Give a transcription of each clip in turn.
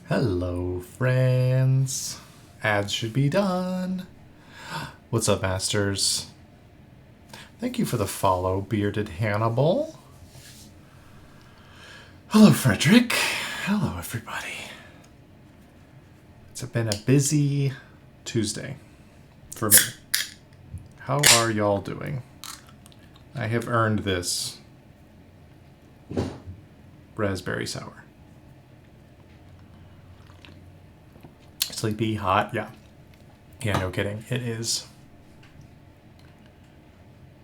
Hello, friends. Ads should be done. What's up, masters? Thank you for the follow, Bearded Hannibal. Hello, Frederick. Hello, everybody. It's been a busy Tuesday for me. How are y'all doing? I have earned this raspberry sour. Sleepy, hot, yeah. Yeah, no kidding. It is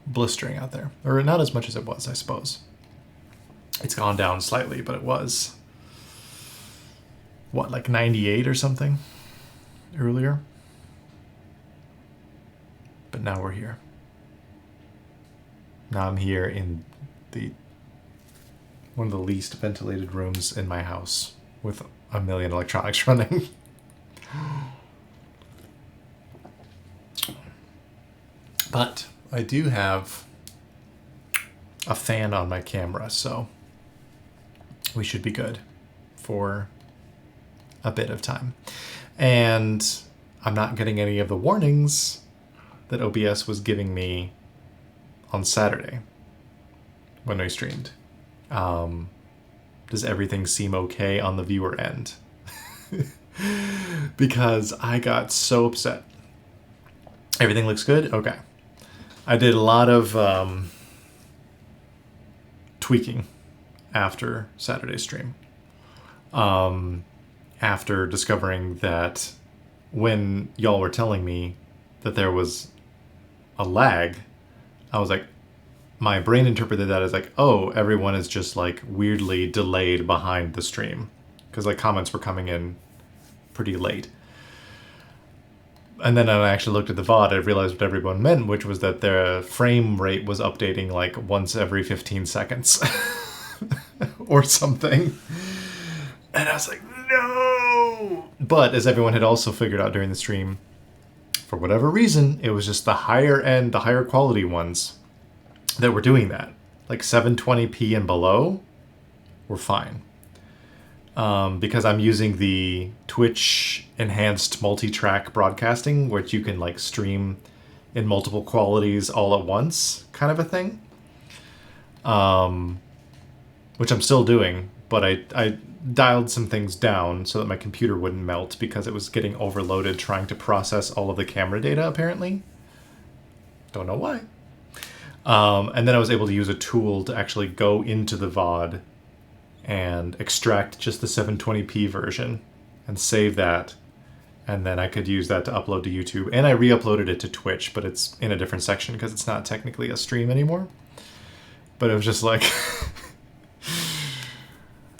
blistering out there. Or not as much as it was, I suppose. It's gone down slightly, but it was, what, like 98 or something earlier? But now we're here. Now I'm here in one of the least ventilated rooms in my house with a million electronics running. But I do have a fan on my camera, so we should be good for a bit of time. And I'm not getting any of the warnings that OBS was giving me on Saturday when I streamed. Does everything seem okay on the viewer end? Because I got so upset. Everything looks good? Okay. I did a lot of tweaking after Saturday's stream. After discovering that when y'all were telling me that there was a lag, I was like, my brain interpreted that as like, oh, everyone is just like weirdly delayed behind the stream. Because like comments were coming in pretty late. And then when I actually looked at the VOD, I realized what everyone meant, which was that their frame rate was updating like once every 15 seconds. Or something. And I was like, no! But as everyone had also figured out during the stream, for whatever reason, it was just the higher end, the higher quality ones that were doing that. Like 720p and below were fine. Because I'm using the Twitch enhanced multi-track broadcasting, which you can like stream in multiple qualities all at once, kind of a thing. Which I'm still doing, but I dialed some things down so that my computer wouldn't melt because it was getting overloaded trying to process all of the camera data, apparently. Don't know why. And then I was able to use a tool to actually go into the VOD and extract just the 720p version and save that. And then I could use that to upload to YouTube. And I re-uploaded it to Twitch, but it's in a different section because it's not technically a stream anymore. But it was just like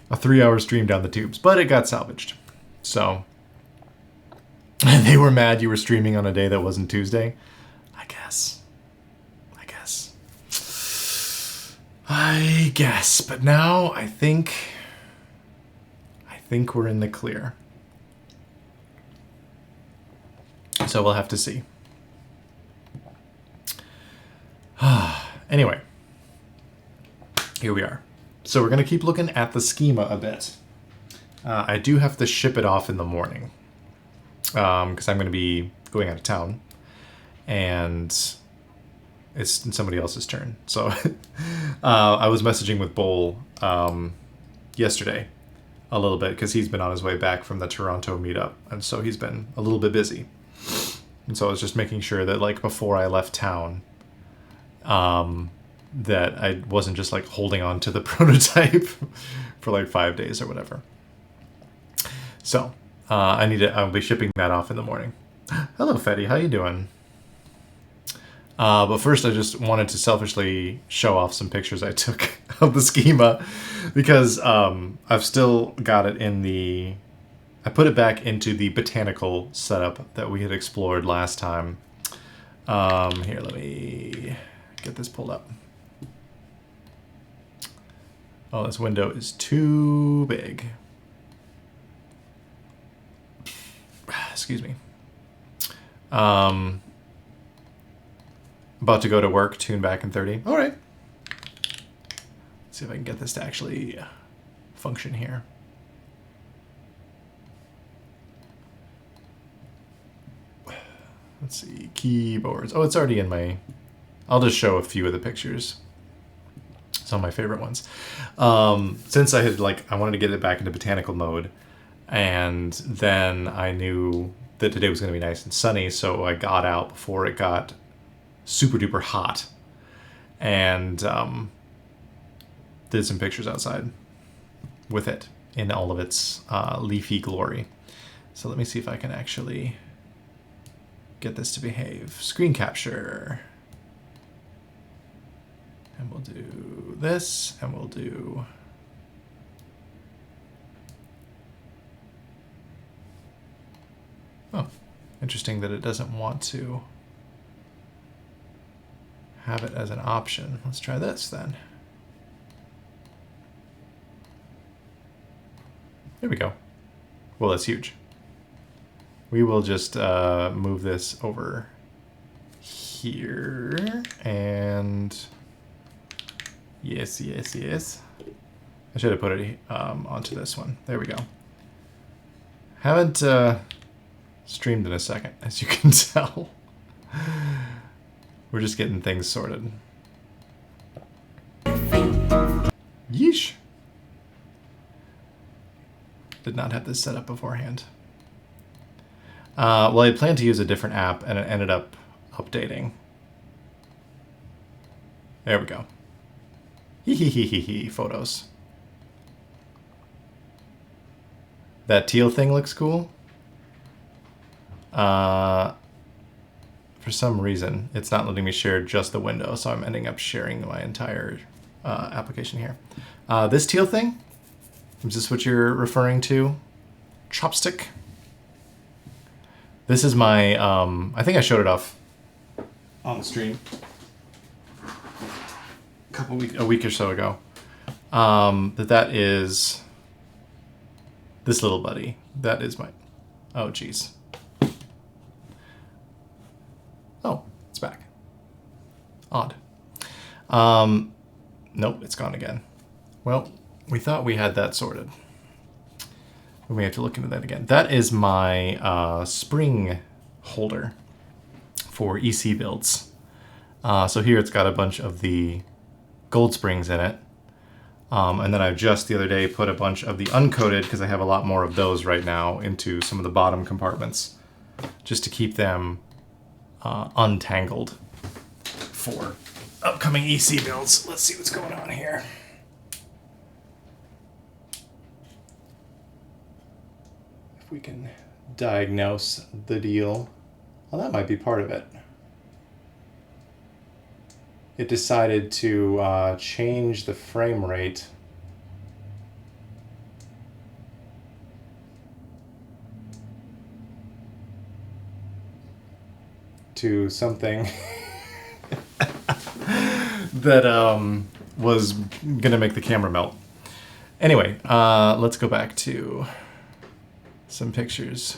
a 3-hour stream down the tubes. But it got salvaged. So they were mad you were streaming on a day that wasn't Tuesday. I guess, but now I think we're in the clear. So we'll have to see. Anyway, here we are. So we're going to keep looking at the schema a bit. I do have to ship it off in the morning because I'm going to be going out of town, and it's somebody else's turn. So I was messaging with Bowl yesterday a little bit because he's been on his way back from the Toronto meetup. And so he's been a little bit busy. And so I was just making sure that like before I left town, that I wasn't just like holding on to the prototype for like 5 days or whatever. So I'll be shipping that off in the morning. Hello, Fetty. How you doing? But first I just wanted to selfishly show off some pictures I took of the schema because I've still got it in I put it back into the botanical setup that we had explored last time. Here, let me get this pulled up. Oh, this window is too big. Excuse me. About to go to work, tune back in 30. All right. Let's see if I can get this to actually function here. Let's see, keyboards. Oh, it's already in my... I'll just show a few of the pictures. Some of my favorite ones. Since I had, like, I wanted to get it back into botanical mode, and then I knew that today was going to be nice and sunny, so I got out before it got super duper hot, and did some pictures outside with it in all of its leafy glory. So let me see if I can actually get this to behave. Screen capture. And we'll do this, and we'll do... Oh, interesting that it doesn't want to have it as an option. Let's try this then. There we go. Well, that's huge. We will just move this over here, and yes, yes, yes. I should have put it onto this one. There we go. Haven't streamed in a second, as you can tell. We're just getting things sorted. Yeesh. Did not have this set up beforehand. Well, I planned to use a different app, and it ended up updating. There we go. Hee hee hee hee hee. Photos. That teal thing looks cool. For some reason, it's not letting me share just the window, so I'm ending up sharing my entire application here. This teal thing? Is this what you're referring to? Chopstick? This is my, I think I showed it off on the stream a week or so ago. That is this little buddy. That is my, oh geez. Oh, it's back. Odd. Nope, it's gone again. Well, we thought we had that sorted. We have to look into that again. That is my spring holder for EC builds. So here it's got a bunch of the gold springs in it. And then I just the other day put a bunch of the uncoated, because I have a lot more of those right now, into some of the bottom compartments, just to keep them untangled for upcoming EC builds. Let's see what's going on here. If we can diagnose the deal. Well, that might be part of it. It decided to change the frame rate to something that was gonna make the camera melt. Anyway, let's go back to some pictures.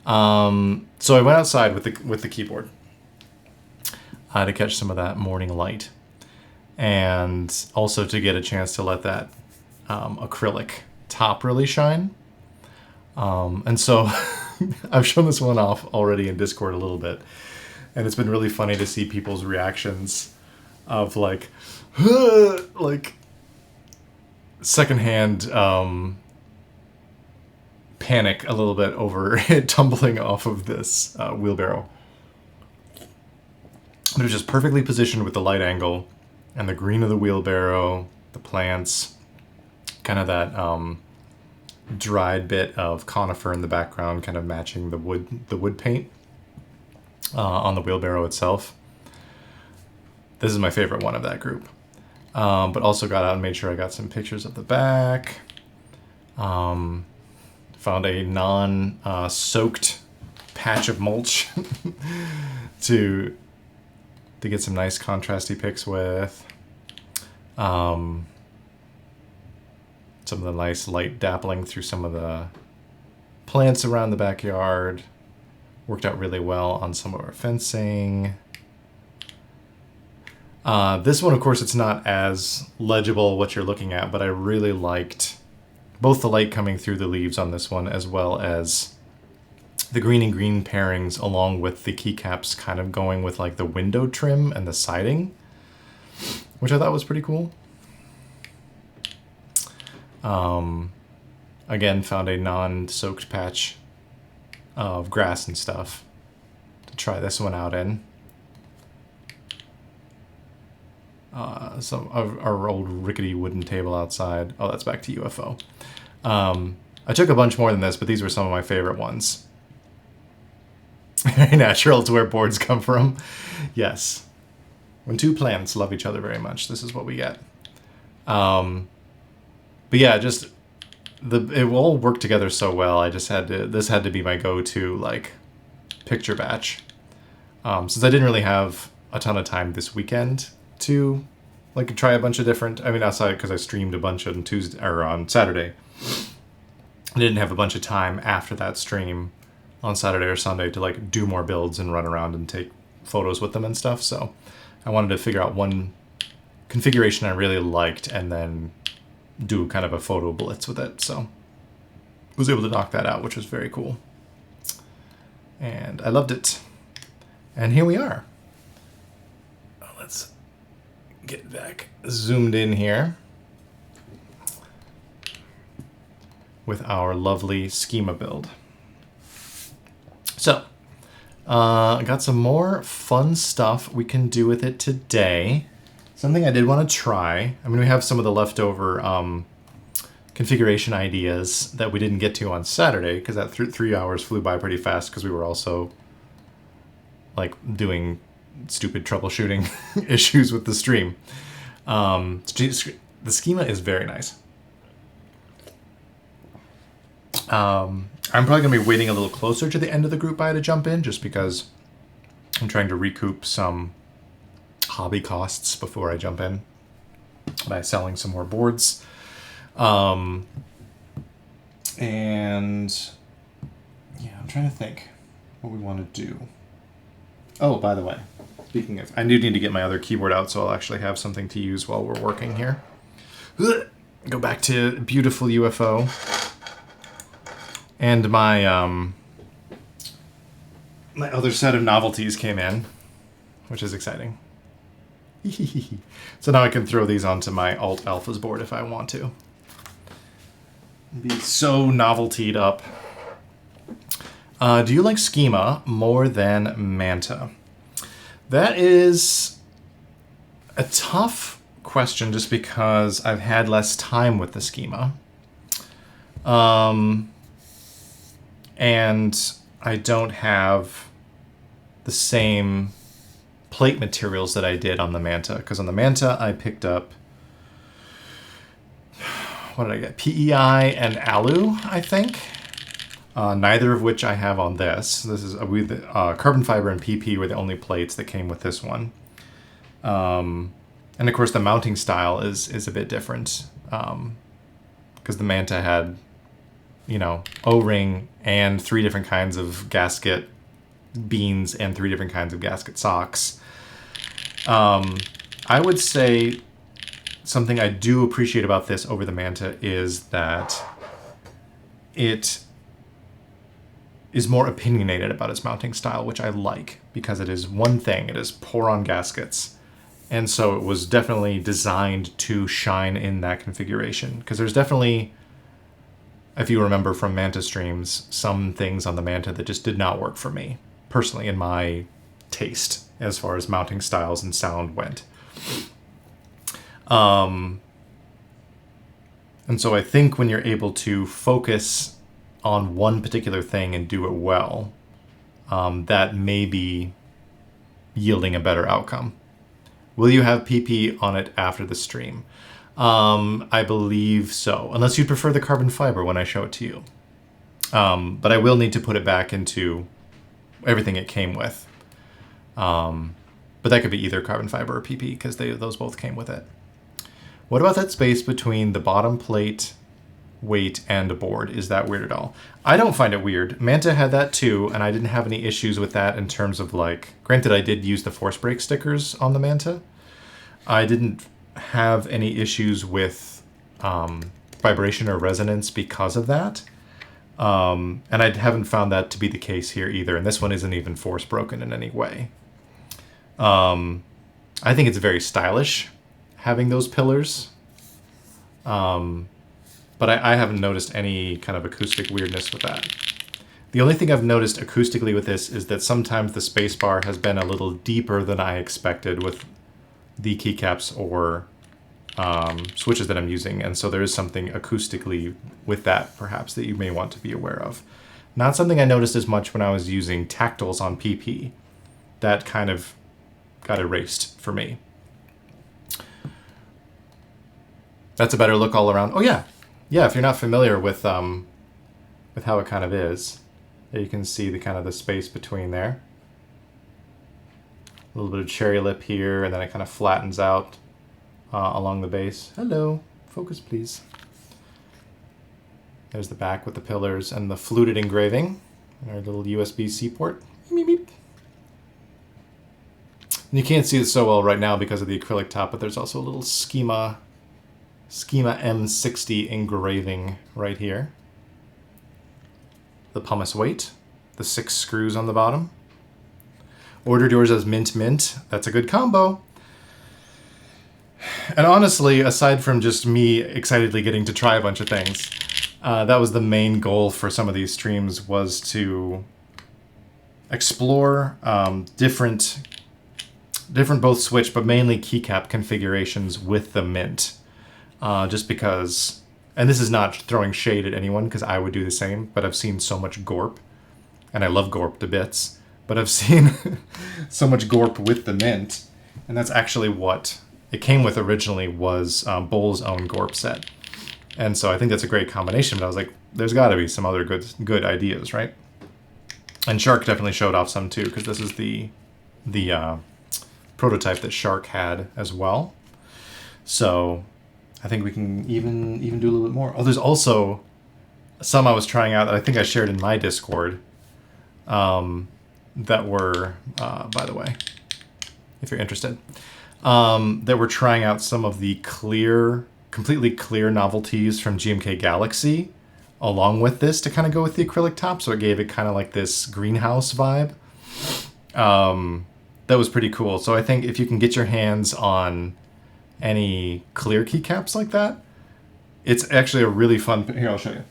So I went outside with the keyboard to catch some of that morning light, and also to get a chance to let that acrylic top really shine. And so I've shown this one off already in Discord a little bit, and it's been really funny to see people's reactions of like secondhand panic a little bit over it tumbling off of this wheelbarrow. But it was just perfectly positioned with the light angle and the green of the wheelbarrow, the plants, kind of that dried bit of conifer in the background, kind of matching the wood paint on the wheelbarrow itself. This is my favorite one of that group. But also got out and made sure I got some pictures of the back. Found a non-soaked patch of mulch to get some nice contrasty pics with. Some of the nice light dappling through some of the plants around the backyard. Worked out really well on some of our fencing. This one, of course, it's not as legible what you're looking at, but I really liked both the light coming through the leaves on this one, as well as the green and green pairings along with the keycaps kind of going with like the window trim and the siding, which I thought was pretty cool. Again, found a non-soaked patch of grass and stuff to try this one out in. Some of our old rickety wooden table outside. Oh, that's back to UFO. I took a bunch more than this, but these were some of my favorite ones. Very natural to where boards come from. Yes. When two plants love each other very much, this is what we get. But yeah, just it all worked together so well. I just had to, this had to be my go-to like picture batch. Since I didn't really have a ton of time this weekend to like try a bunch of different, I mean, outside because I streamed a bunch on Tuesday or on Saturday. I didn't have a bunch of time after that stream on Saturday or Sunday to like do more builds and run around and take photos with them and stuff. So I wanted to figure out one configuration I really liked and then do kind of a photo blitz with it. So I was able to knock that out, which was very cool. And I loved it. And here we are. Let's get back zoomed in here with our lovely schema build. So, I got some more fun stuff we can do with it today. Something I did want to try. I mean, we have some of the leftover configuration ideas that we didn't get to on Saturday because that 3 hours flew by pretty fast because we were also like doing stupid troubleshooting issues with the stream. The schema is very nice. I'm probably going to be waiting a little closer to the end of the group buy to jump in just because I'm trying to recoup some hobby costs before I jump in by selling some more boards. And yeah, I'm trying to think what we want to do. Oh, by the way, speaking of, I do need to get my other keyboard out so I'll actually have something to use while we're working here. Go back to beautiful UFO. And my my other set of novelties came in, which is exciting. So now I can throw these onto my Alt Alphas board if I want to. Be so noveltied up. Do you like Schema more than Manta? That is a tough question just because I've had less time with the Schema. And I don't have the same plate materials that I did on the Manta. Because on the Manta, I picked up, what did I get? PEI and Alu, I think. Neither of which I have on this. This is carbon fiber and PP were the only plates that came with this one. And of course, the mounting style is a bit different. Because the Manta had, you know, O-ring and 3 different kinds of gasket beans and 3 different kinds of gasket socks. I would say something I do appreciate about this over the Manta is that it is more opinionated about its mounting style, which I like because it is one thing. It is pour-on gaskets. And so it was definitely designed to shine in that configuration. Because there's definitely, if you remember from Manta streams, some things on the Manta that just did not work for me, personally, in my taste, as far as mounting styles and sound went. And so I think when you're able to focus on one particular thing and do it well, that may be yielding a better outcome. Will you have PP on it after the stream? I believe so, unless you prefer the carbon fiber when I show it to you. But I will need to put it back into everything it came with. But that could be either carbon fiber or PP because those both came with it. What about that space between the bottom plate, weight, and a board? Is that weird at all? I don't find it weird. Manta had that too, and I didn't have any issues with that in terms of like, granted I did use the force brake stickers on the Manta. I didn't have any issues with vibration or resonance because of that. And I haven't found that to be the case here either. And this one isn't even force broken in any way. I think it's very stylish having those pillars. But I haven't noticed any kind of acoustic weirdness with that. The only thing I've noticed acoustically with this is that sometimes the spacebar has been a little deeper than I expected with the keycaps or switches that I'm using. And so there is something acoustically with that, perhaps, that you may want to be aware of. Not something I noticed as much when I was using tactiles on PP. That kind of got erased for me. That's a better look all around. Oh yeah, yeah. If you're not familiar with how it kind of is, you can see the kind of the space between there. A little bit of cherry lip here, and then it kind of flattens out along the base. Hello, focus please. There's the back with the pillars and the fluted engraving. And our little USB-C port. Meep, meep. And you can't see it so well right now because of the acrylic top, but there's also a little Schema M60 engraving right here. The pumice weight, the 6 screws on the bottom. Ordered yours as mint mint. That's a good combo. And honestly, aside from just me excitedly getting to try a bunch of things, that was the main goal for some of these streams, was to explore different both switch, but mainly keycap configurations with the mint. Just because, and this is not throwing shade at anyone because I would do the same, but I've seen so much Gorp, and I love Gorp to bits, but I've seen so much Gorp with the mint, and that's actually what it came with originally, was Bowl's own Gorp set. And so I think that's a great combination, but I was like, there's got to be some other good ideas, right? And Shark definitely showed off some too, because this is the prototype that Shark had as well. So I think we can even do a little bit more. Oh, there's also some I was trying out that I think I shared in my Discord that were, by the way, if you're interested, that were trying out some of the completely clear novelties from GMK Galaxy along with this to kind of go with the acrylic top. So it gave it kind of like this greenhouse vibe. That was pretty cool. So I think if you can get your hands on any clear keycaps like that, it's actually a really fun, here I'll show you.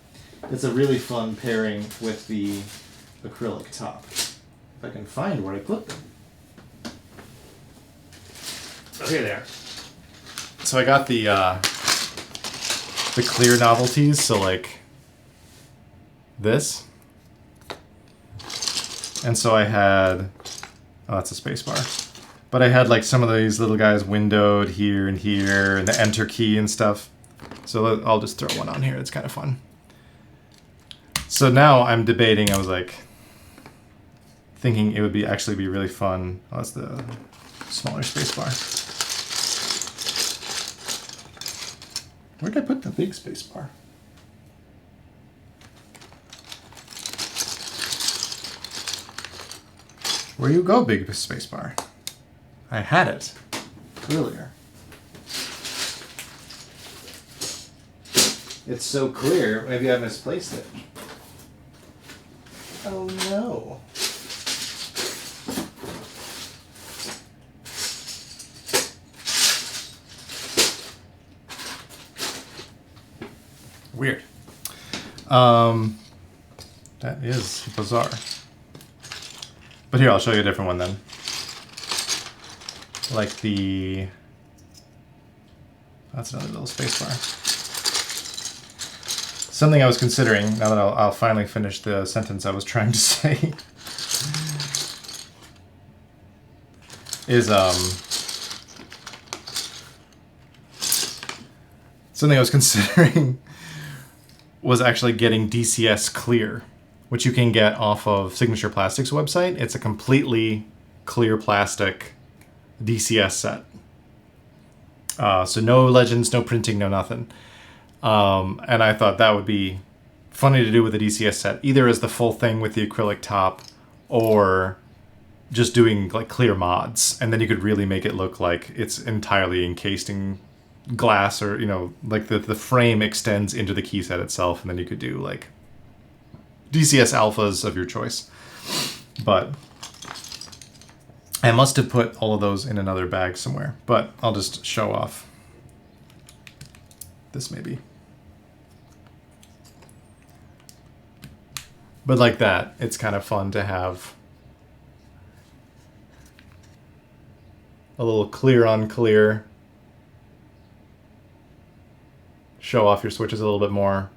It's a really fun pairing with the acrylic top. If I can find where I put them. Okay, there. So I got the clear novelties, so like this. And so I had, oh, that's a space bar. But I had like some of these little guys windowed here, and the enter key and stuff. So I'll just throw one on here. It's kind of fun. So now I'm debating, I was like thinking it would actually be really fun. Oh, that's the smaller space bar. Where did I put the big space bar? Where you go, big space bar? I had it earlier. It's so clear, maybe I misplaced it. Oh no. Weird. That is bizarre. But here, I'll show you a different one then. Like the... That's another little space bar. Something I was considering, now that I'll finally finish the sentence I was trying to say, is something I was considering was actually getting DCS Clear, which you can get off of Signature Plastics website. It's a completely clear plastic DCS set. So no legends, no printing, no nothing. And I thought that would be funny to do with a DCS set, either as the full thing with the acrylic top or just doing like clear mods. And then you could really make it look like it's entirely encased in glass, or, you know, like the frame extends into the key set itself. And then you could do like DCS alphas of your choice. But I must have put all of those in another bag somewhere, but I'll just show off this maybe. But like that, it's kind of fun to have a little clear on clear. Show off your switches a little bit more.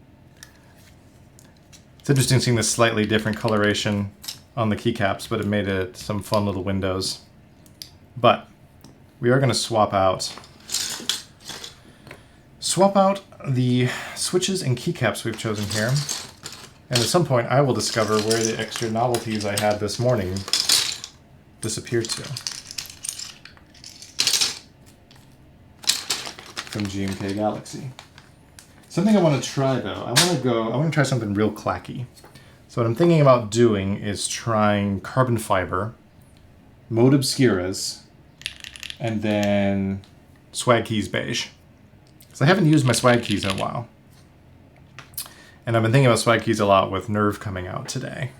It's interesting seeing this slightly different coloration on the keycaps, but it made it some fun little windows. But we are going to swap out the switches and keycaps we've chosen here. And at some point, I will discover where the extra novelties I had this morning disappeared to. From GMK Galaxy. Something I want to try though, I want to try something real clacky. So what I'm thinking about doing is trying carbon fiber, mode obscuras, and then SWG Beige. Because I haven't used my swag keys in a while. And I've been thinking about swag keys a lot with Nerve coming out today.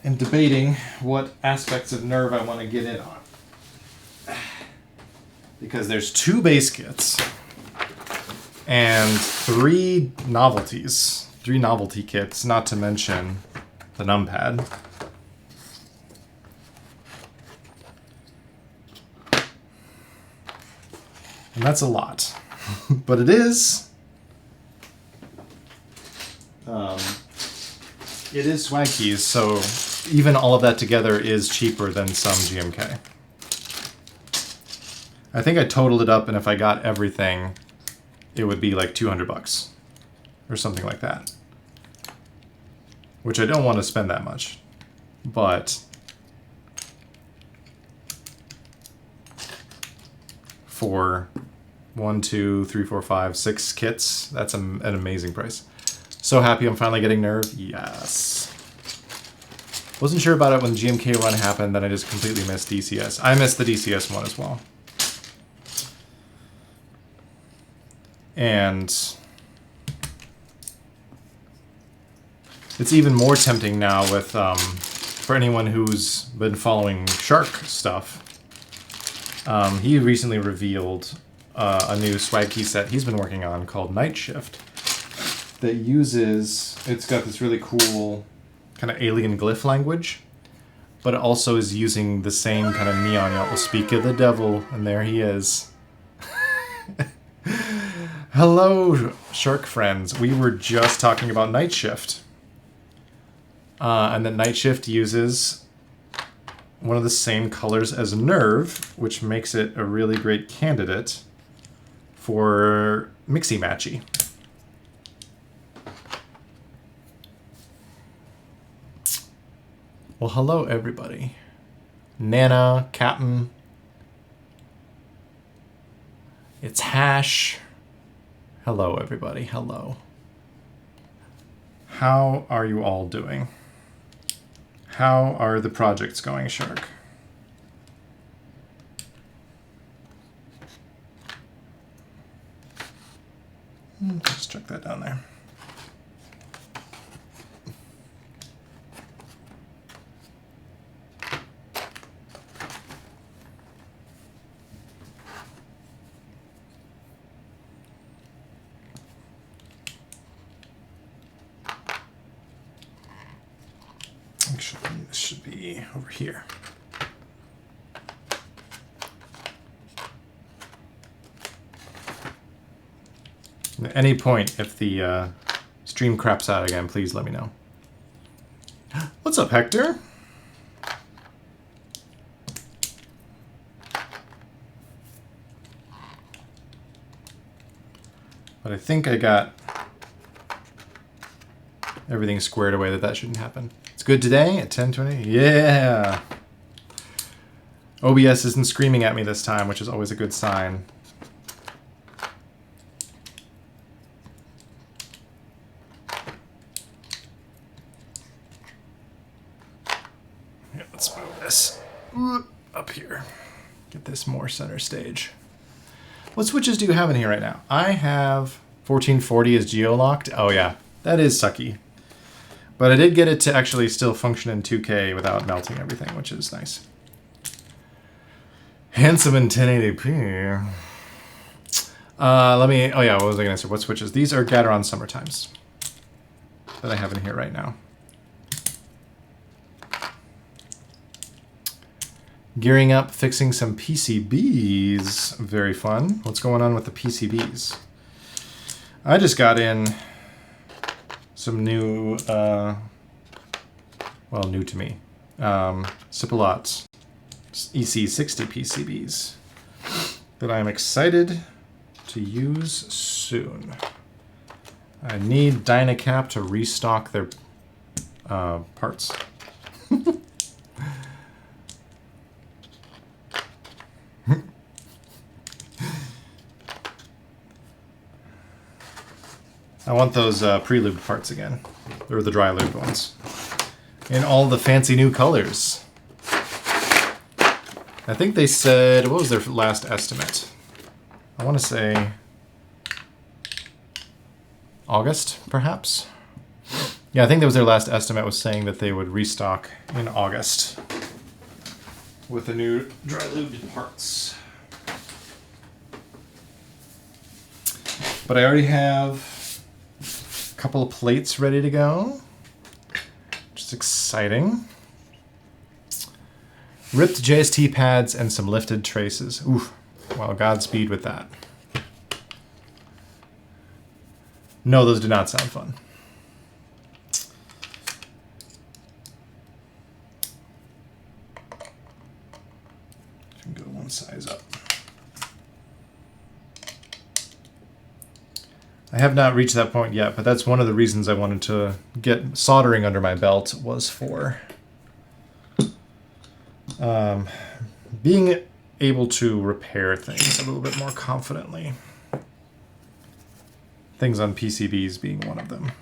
And debating what aspects of Nerve I want to get in on. Because there's 2 base kits and 3 novelties. 3 novelty kits, not to mention the numpad. And that's a lot. But it is. It is swag keys, so even all of that together is cheaper than some GMK. I think I totaled it up, and if I got everything, it would be like $200 or something like that. Which I don't want to spend that much, but for 1, 2, 3, 4, 5, 6 kits, that's an amazing price. So happy I'm finally getting Nerve. Yes. Wasn't sure about it when the GMK run happened, then I just completely missed DCS. I missed the DCS one as well. And it's even more tempting now with, for anyone who's been following Shark stuff. He recently revealed a new swag key set he's been working on called Night Shift that uses, it's got this really cool kind of alien glyph language, but it also is using the same kind of neon yellow. Will speak of the devil, and there he is. Hello, Shark friends. We were just talking about Night Shift. And that Night Shift uses one of the same colors as Nerve, which makes it a really great candidate for mixy-matchy. Well, hello, everybody. Nana, Captain. It's Hash. Hello, everybody. Hello. How are you all doing? How are the projects going, Shark? Just chuck that down there. Actually, this should be over here. At any point, if the stream craps out again, please let me know. What's up, Hector? But I think I got everything squared away that shouldn't happen. It's good today at 10:20. Yeah. OBS isn't screaming at me this time, which is always a good sign. Yeah, let's move this up here. Get this more center stage. What switches do you have in here right now? I have 1440 is geo-locked. Oh yeah, that is sucky. But I did get it to actually still function in 2K without melting everything, which is nice. Handsome in 1080p. Let me... Oh yeah, what was I going to say? What switches? These are Gateron Summertimes that I have in here right now. Gearing up, fixing some PCBs. Very fun. What's going on with the PCBs? I just got in some new, well, new to me, Cipolot's EC60 PCBs that I'm excited to use soon. I need Dynacap to restock their parts. I want those pre-lubed parts again, or the dry lubed ones, in all the fancy new colors. I think they said, what was their last estimate? I want to say August, perhaps? Yeah, I think that was their last estimate, was saying that they would restock in August with the new dry lubed parts. But I already have a couple of plates ready to go, which is exciting. Ripped JST pads and some lifted traces. Ooh, well, Godspeed with that. No, those do not sound fun. Can go one size up. I have not reached that point yet, but that's one of the reasons I wanted to get soldering under my belt, was for being able to repair things a little bit more confidently. Things on PCBs being one of them.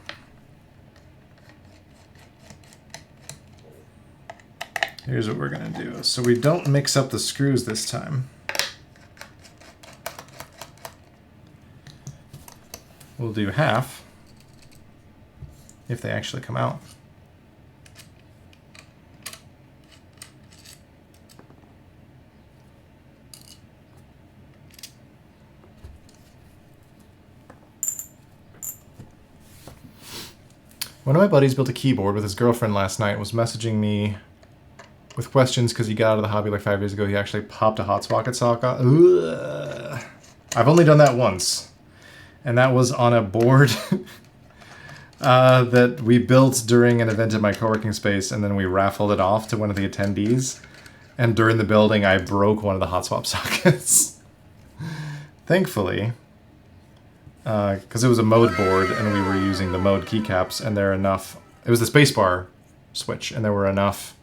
Here's what we're going to do. So we don't mix up the screws this time. We'll do half, if they actually come out. One of my buddies built a keyboard with his girlfriend last night and was messaging me with questions because he got out of the hobby like 5 years ago. He actually popped a hot socket socket. Ugh. I've only done that once. And that was on a board that we built during an event in my co-working space, and then we raffled it off to one of the attendees. And during the building, I broke one of the hot swap sockets. Thankfully, because it was a mode board, and we were using the mode keycaps, and there are enough... It was the spacebar switch, and there were enough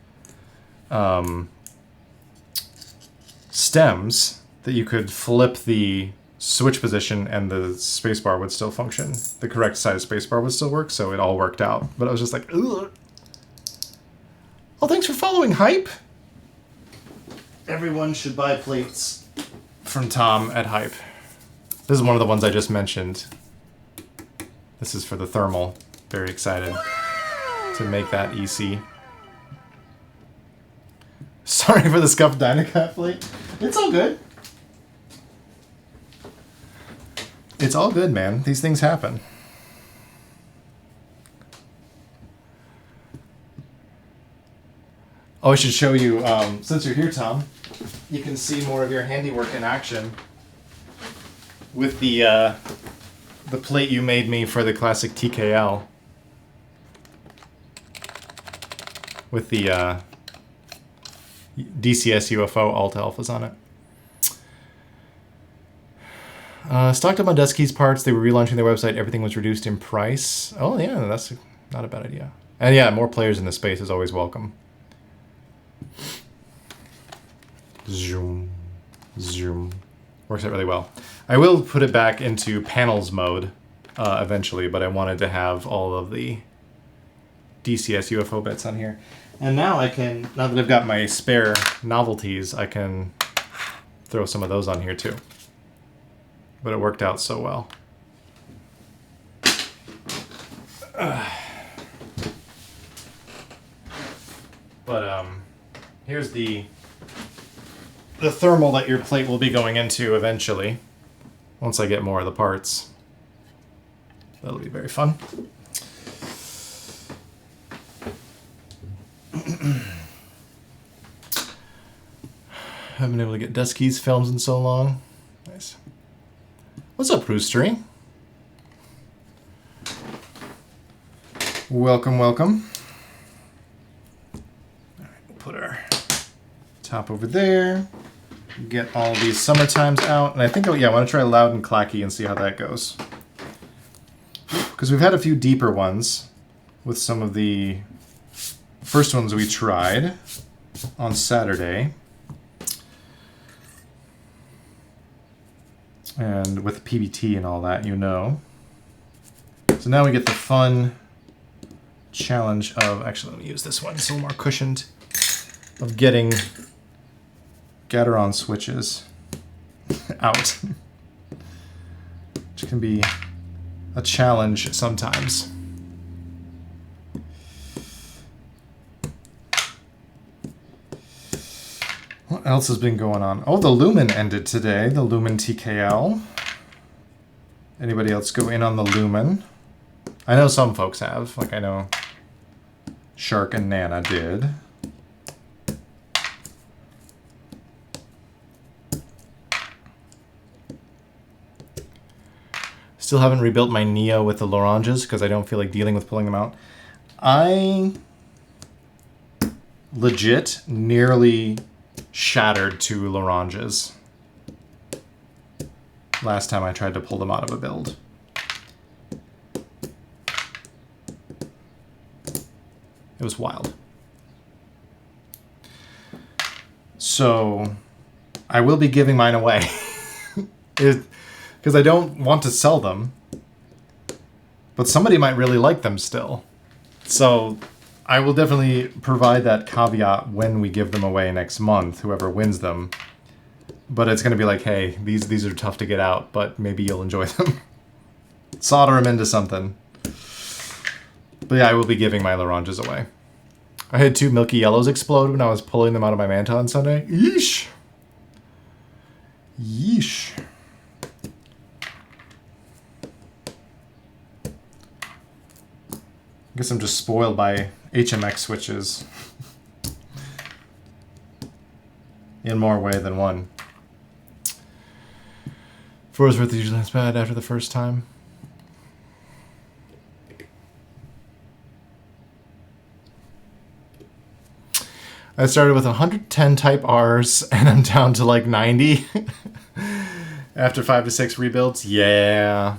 stems that you could flip the switch position and the spacebar would still function. The correct size spacebar would still work, so it all worked out. But I was just like, ugh. Oh, thanks for following, Hype! Everyone should buy plates from Tom at Hype. This is one of the ones I just mentioned. This is for the thermal. Very excited to make that EC. Sorry for the scuffed Dynacap plate. It's all good. It's all good, man. These things happen. Oh, I should show you, since you're here, Tom, you can see more of your handiwork in action with the plate you made me for the classic TKL. With the DCS UFO alt alphas on it. Stocked up on Dusky's parts. They were relaunching their website. Everything was reduced in price. Oh, yeah, that's not a bad idea. And yeah, more players in the space is always welcome. Zoom. Zoom. Works out really well. I will put it back into panels mode eventually, but I wanted to have all of the DCS UFO bits on here. And now I can, now that I've got my spare novelties, I can throw some of those on here too. But it worked out so well. But here's the thermal that your plate will be going into eventually. Once I get more of the parts. That'll be very fun. Haven't been able to get Dusky's films in so long. Nice. What's up, Roostery? Welcome, welcome. All right, we'll put our top over there. Get all these summer times out. And I think, I want to try Loud and Clacky and see how that goes. Because we've had a few deeper ones with some of the first ones we tried on Saturday. And with PBT and all that, you know. So now we get the fun challenge of, actually let me use this one, it's a little more cushioned, of getting Gateron switches out. Which can be a challenge sometimes. What else has been going on? Oh, the Lumen ended today. The Lumen TKL. Anybody else go in on the Lumen? I know some folks have. Like I know Shark and Nana did. Still haven't rebuilt my Neo with the Loranges because I don't feel like dealing with pulling them out. I legit nearly shattered 2 Loranges last time I tried to pull them out of a build. It was wild. So I will be giving mine away because I don't want to sell them, but somebody might really like them still. So I will definitely provide that caveat when we give them away next month, whoever wins them. But it's going to be like, hey, these are tough to get out, but maybe you'll enjoy them. Solder them into something. But yeah, I will be giving my Loranges away. I had 2 Milky Yellows explode when I was pulling them out of my Manta on Sunday. Yeesh. Yeesh. I guess I'm just spoiled by HMX switches in more way than one. For what it's worth, usually it's bad after the first time. I started with 110 type R's and I'm down to like 90 after 5 to 6 rebuilds. Yeah.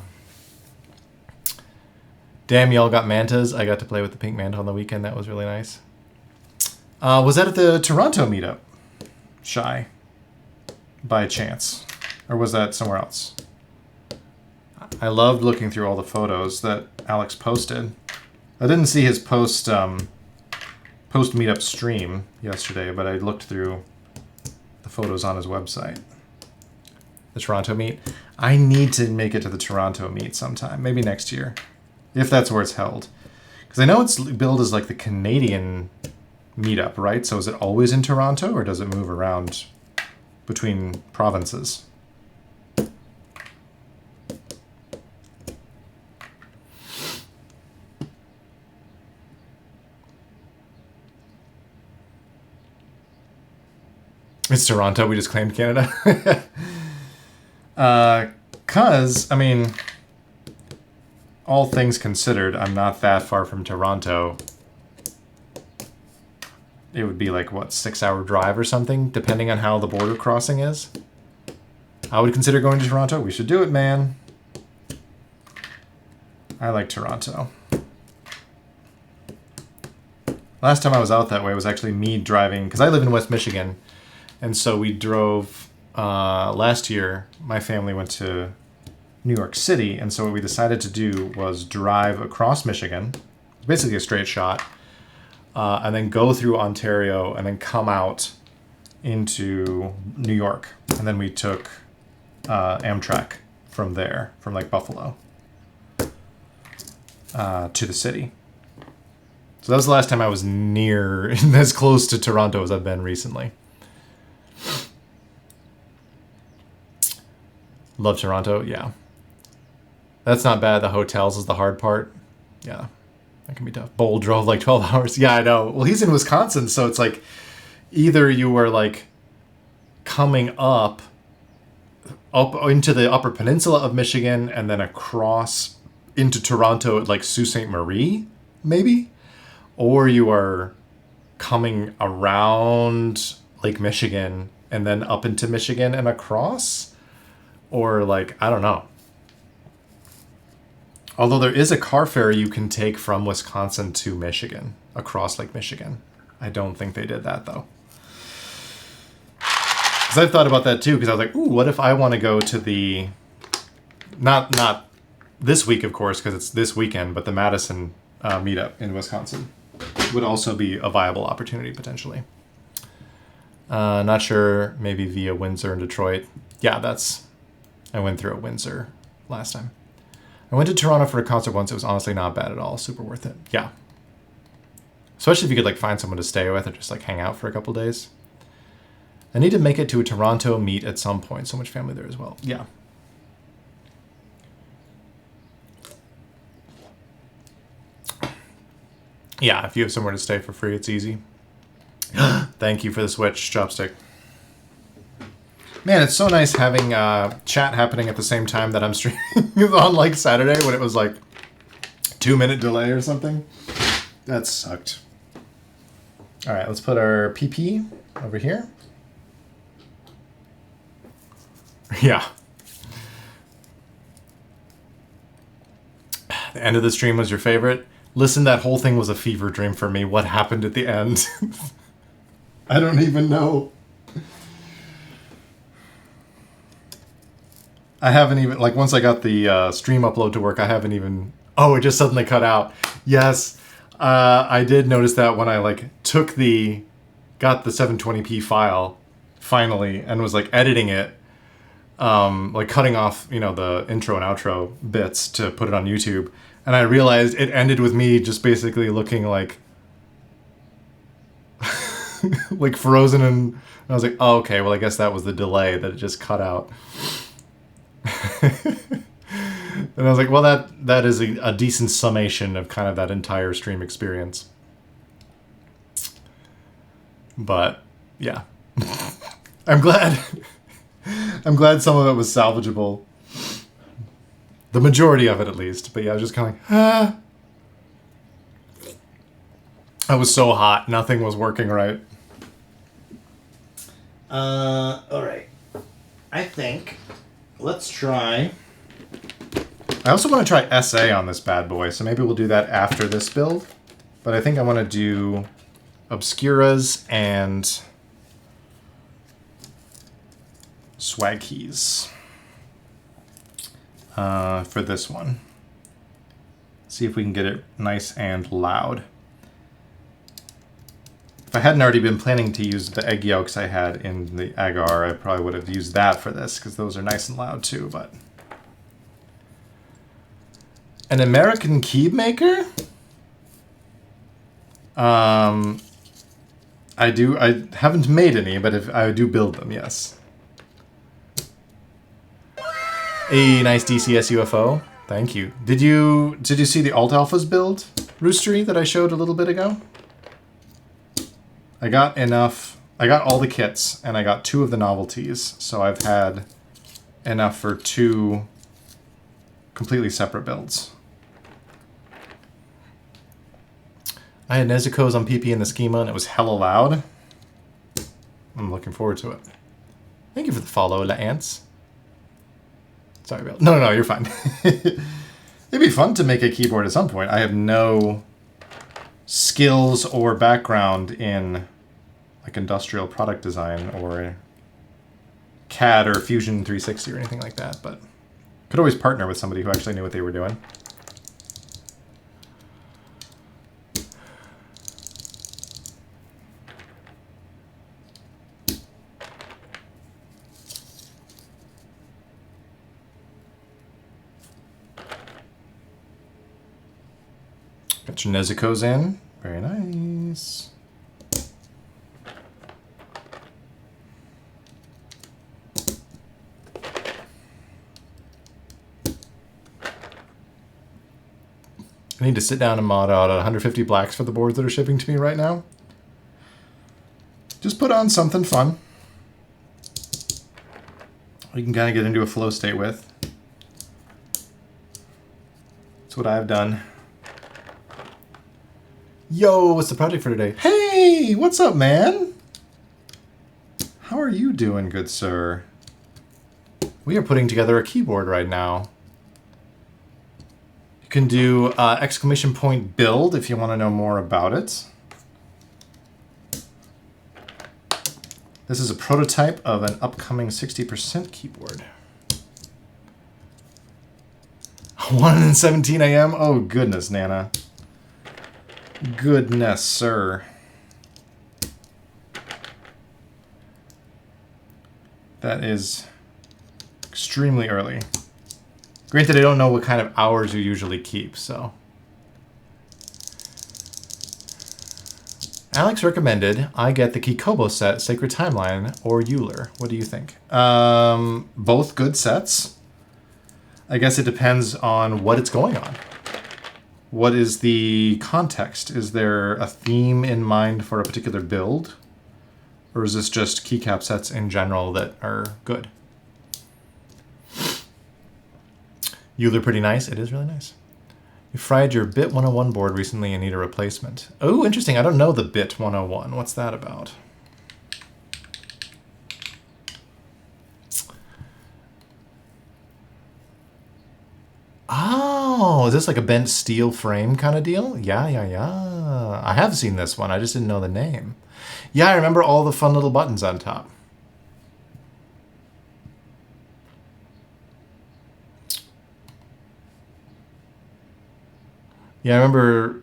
Damn, y'all got Mantas. I got to play with the pink Manta on the weekend. That was really nice. Was that at the Toronto meetup? Shy. By chance. Or was that somewhere else? I loved looking through all the photos that Alex posted. I didn't see his post meetup stream yesterday, but I looked through the photos on his website. The Toronto meet. I need to make it to the Toronto meet sometime. Maybe next year. If that's where it's held. Because I know it's billed as like the Canadian meetup, right? So is it always in Toronto or does it move around between provinces? It's Toronto. We just claimed Canada. I mean, all things considered, I'm not that far from Toronto. It would be like, what, 6-hour drive or something, depending on how the border crossing is. I would consider going to Toronto. We should do it, man. I like Toronto. Last time I was out that way was actually me driving, because I live in West Michigan. And so we drove, last year, my family went to New York City, and so what we decided to do was drive across Michigan, basically a straight shot, and then go through Ontario, and then come out into New York. And then we took Amtrak from there, from like Buffalo, to the city. So that was the last time I was near, as close to Toronto as I've been recently. Love Toronto, yeah. That's not bad. The hotels is the hard part. Yeah, that can be tough. Bowl drove like 12 hours. Yeah, I know. Well, he's in Wisconsin, so it's like either you were like coming up into the Upper Peninsula of Michigan and then across into Toronto at like Sault Ste. Marie, maybe? Or you are coming around Lake Michigan and then up into Michigan and across? Or like, I don't know. Although there is a car ferry you can take from Wisconsin to Michigan, across Lake Michigan. I don't think they did that though. Because I've thought about that too, because I was like, ooh, what if I want to go to the, not this week, of course, because it's this weekend, but the Madison meetup in Wisconsin would also be a viable opportunity potentially. Not sure, maybe via Windsor and Detroit. Yeah, I went through at Windsor last time. I went to Toronto for a concert once. It was honestly not bad at all. Super worth it. Yeah. Especially if you could like find someone to stay with or just like hang out for a couple days. I need to make it to a Toronto meet at some point. So much family there as well. Yeah. Yeah, if you have somewhere to stay for free, it's easy. Thank you for the Switch chopstick. Man, it's so nice having chat happening at the same time that I'm streaming on like Saturday when it was like 2-minute delay or something. That sucked. All right, let's put our PP over here. Yeah. The end of the stream was your favorite. Listen, that whole thing was a fever dream for me. What happened at the end? I don't even know. I haven't even, like, once I got the stream upload to work, I haven't even, oh, it just suddenly cut out. Yes, I did notice that when I, like, got the 720p file, finally, and was, like, editing it, like, cutting off, you know, the intro and outro bits to put it on YouTube, and I realized it ended with me just basically looking like, like, frozen, and I was like, oh, okay, well, I guess that was the delay that it just cut out. And I was like, well, that is a decent summation of kind of that entire stream experience. But yeah, I'm glad some of it was salvageable. The majority of it, at least. But yeah, I was just kind of like, ah. I was so hot, nothing was working right. All right. I think let's try. I also want to try SA on this bad boy, so maybe we'll do that after this build. But I think I want to do Obscuras and swag keys for this one. See if we can get it nice and loud. If I hadn't already been planning to use the egg yolks I had in the agar, I probably would have used that for this, because those are nice and loud too, but... An American key maker? I haven't made any, but I do build them, yes. A nice DCS UFO. Thank you. Did you see the Alt Alphas build, Roostery, that I showed a little bit ago? I got enough. I got all the kits, and I got 2 of the novelties, so I've had enough for 2 completely separate builds. I had Nezuko's on PP in the Schema, and it was hella loud. I'm looking forward to it. Thank you for the follow, La Ants. Sorry, Bill. No, you're fine. It'd be fun to make a keyboard at some point. I have no skills or background in like industrial product design or CAD or Fusion 360 or anything like that, but could always partner with somebody who actually knew what they were doing. Got your Nezuko's in. Very nice. I need to sit down and mod out 150 blacks for the boards that are shipping to me right now. Just put on something fun. We can kind of get into a flow state with. That's what I've done. Yo, what's the project for today? Hey, what's up, man? How are you doing, good sir? We are putting together a keyboard right now. You can do exclamation point build if you want to know more about it. This is a prototype of an upcoming 60% keyboard. 1:17 a.m. Oh, goodness, Nana. Goodness, sir. That is extremely early. Granted, I don't know what kind of hours you usually keep, so. Alex recommended I get the Kikobo set, Sacred Timeline, or Euler. What do you think? Both good sets. I guess it depends on what it's going on. What is the context? Is there a theme in mind for a particular build? Or is this just keycap sets in general that are good? Euler pretty nice. It is really nice. You fried your Bit 101 board recently and need a replacement. Oh, interesting. I don't know the Bit 101. What's that about? Oh, is this like a bent steel frame kind of deal? Yeah. I have seen this one. I just didn't know the name. Yeah, I remember all the fun little buttons on top. Yeah, I remember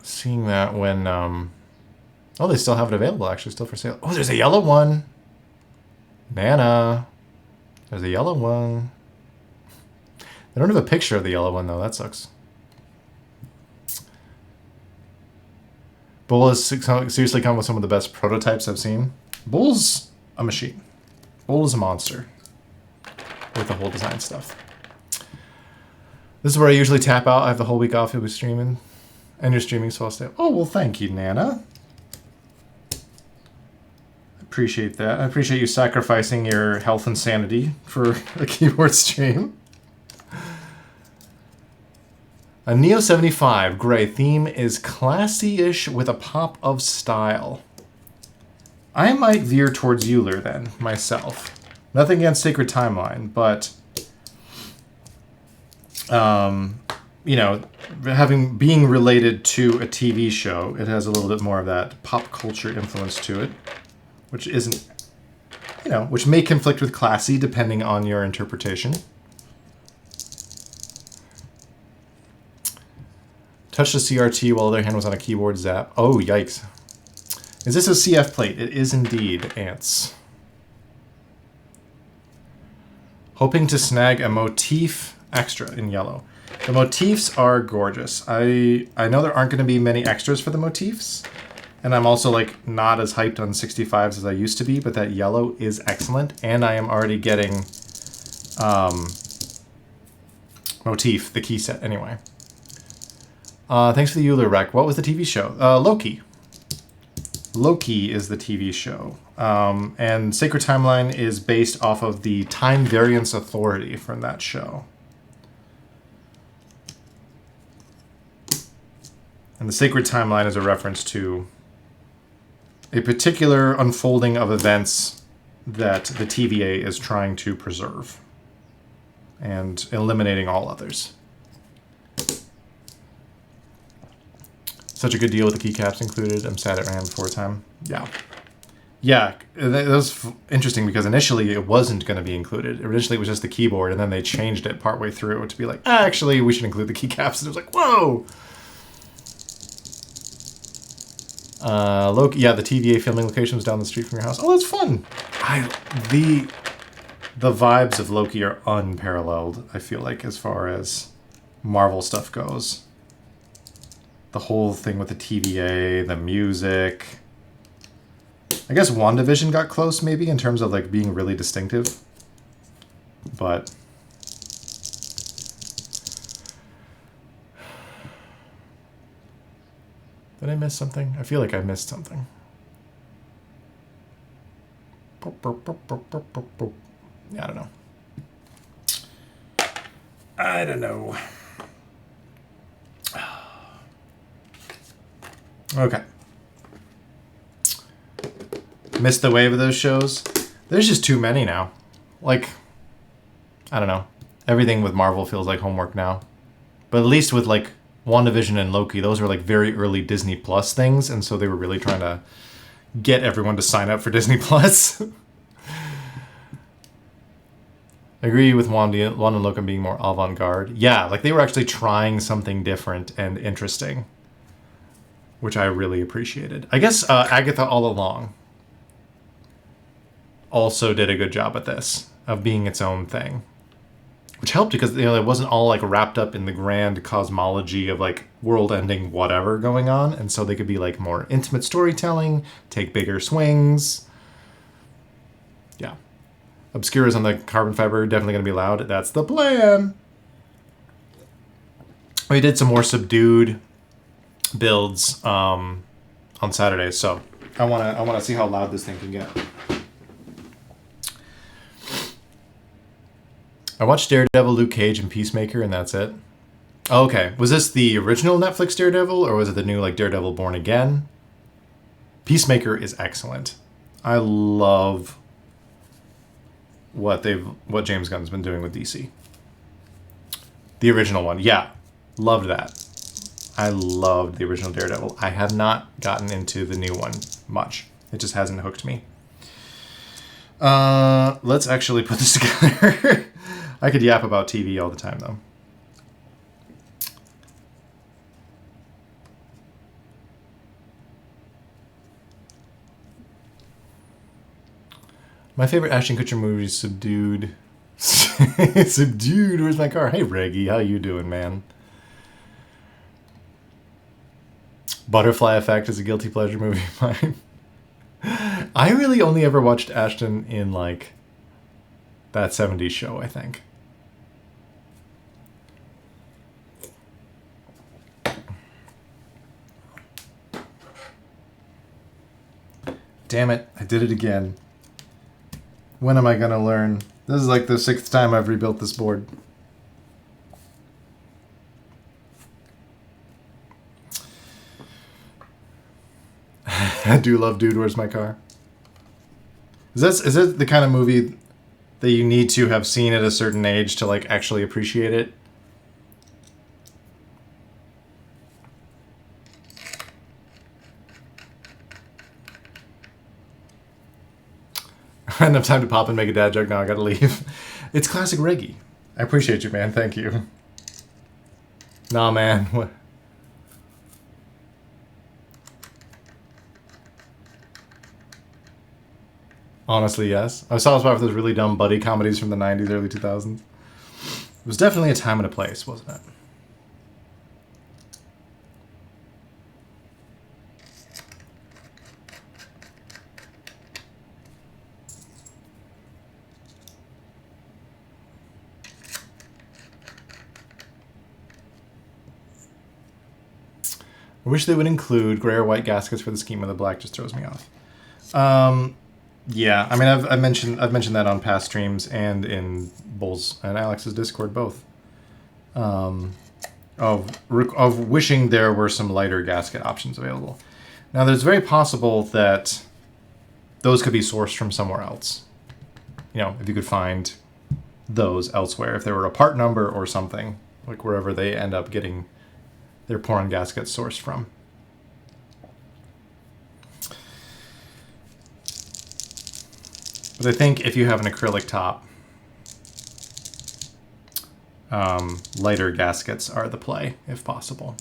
seeing that when, oh, they still have it available, actually, still for sale. Oh, there's a yellow one. Nana. There's a yellow one. They don't have a picture of the yellow one, though. That sucks. Bull has seriously come with some of the best prototypes I've seen. Bull's a machine. Bull is a monster with the whole design stuff. This is where I usually tap out. I have the whole week off. You'll be streaming. And you're streaming, so I'll stay. Oh, well, thank you, Nana. I appreciate that. I appreciate you sacrificing your health and sanity for a keyboard stream. A Neo 75 gray theme is classy-ish with a pop of style. I might veer towards Euler then, myself. Nothing against Sacred Timeline, but you know, being related to a TV show, it has a little bit more of that pop culture influence to it, which isn't, you know, which may conflict with classy depending on your interpretation. Touched a CRT while their hand was on a keyboard zap. Oh, yikes. Is this a CF plate? It is indeed, ants. Hoping to snag a motif extra in yellow. The motifs are gorgeous. I know there aren't going to be many extras for the motifs, and I'm also like not as hyped on 65s as I used to be, but that yellow is excellent, and I am already getting motif, the key set anyway. Thanks for the Euler rec. What was the TV show? Loki. Loki is the TV show. And Sacred Timeline is based off of the Time Variance Authority from that show. And the Sacred Timeline is a reference to a particular unfolding of events that the TVA is trying to preserve and eliminating all others. Such a good deal with the keycaps included. I'm sad it ran before time. Yeah. Yeah, that was interesting because initially it wasn't going to be included. Initially it was just the keyboard, and then they changed it partway through to be like, actually, we should include the keycaps. And it was like, whoa! Loki, yeah, the TVA filming location was down the street from your house. Oh, that's fun! The vibes of Loki are unparalleled, I feel like, as far as Marvel stuff goes. the whole thing with the TVA, the music. I guess WandaVision got close maybe in terms of like being really distinctive. But did I miss something? I feel like I missed something. Yeah, I don't know. I don't know. Okay. Missed the wave of those shows. There's just too many now. Like, I don't know. Everything with Marvel feels like homework now. But at least with like WandaVision and Loki, those were like very early Disney Plus things, and so they were really trying to get everyone to sign up for Disney Plus. I agree with Wanda and Loki being more avant-garde. Yeah, like they were actually trying something different and interesting, which I really appreciated. I guess Agatha All Along also did a good job at this, of being its own thing, which helped because, you know, it wasn't all like wrapped up in the grand cosmology of like world-ending whatever going on, and so they could be like more intimate storytelling, take bigger swings. Yeah. Obscura's on the carbon fiber, definitely going to be loud. That's the plan. We did some more subdued builds on Saturday, so I wanna see how loud this thing can get. I watched Daredevil, Luke Cage, and Peacemaker, and that's it. Oh, okay, was this the original Netflix Daredevil, or was it the new like Daredevil Born Again? Peacemaker is excellent. I love what James Gunn's been doing with DC. The original one, yeah, loved that. I loved the original Daredevil. I have not gotten into the new one much. It just hasn't hooked me. Let's actually put this together. I could yap about TV all the time, though. My favorite Ashton Kutcher movie is Subdued. Subdued, where's my car? Hey, Reggie, how you doing, man? Butterfly Effect is a guilty pleasure movie of mine. I really only ever watched Ashton in, like, that 70s show, I think. Damn it, I did it again. When am I gonna learn? This is like the 6th time I've rebuilt this board. I do love Dude, Where's My Car? Is it the kind of movie that you need to have seen at a certain age to like actually appreciate it? I don't have time to pop and make a dad joke now. I gotta leave. It's classic Reggie. I appreciate you, man. Thank you. Nah, man. What? Honestly, yes. I saw this part of those really dumb buddy comedies from the 90s, early 2000s. It was definitely a time and a place, wasn't it? I wish they would include gray or white gaskets for the Schema. The black just throws me off. Yeah, I mean, I've mentioned that on past streams and in Bulls and Alex's Discord both. Of wishing there were some lighter gasket options available. Now, there's very possible that those could be sourced from somewhere else. You know, if you could find those elsewhere, if there were a part number or something, like wherever they end up getting their porn gaskets sourced from. But I think if you have an acrylic top, lighter gaskets are the play, if possible.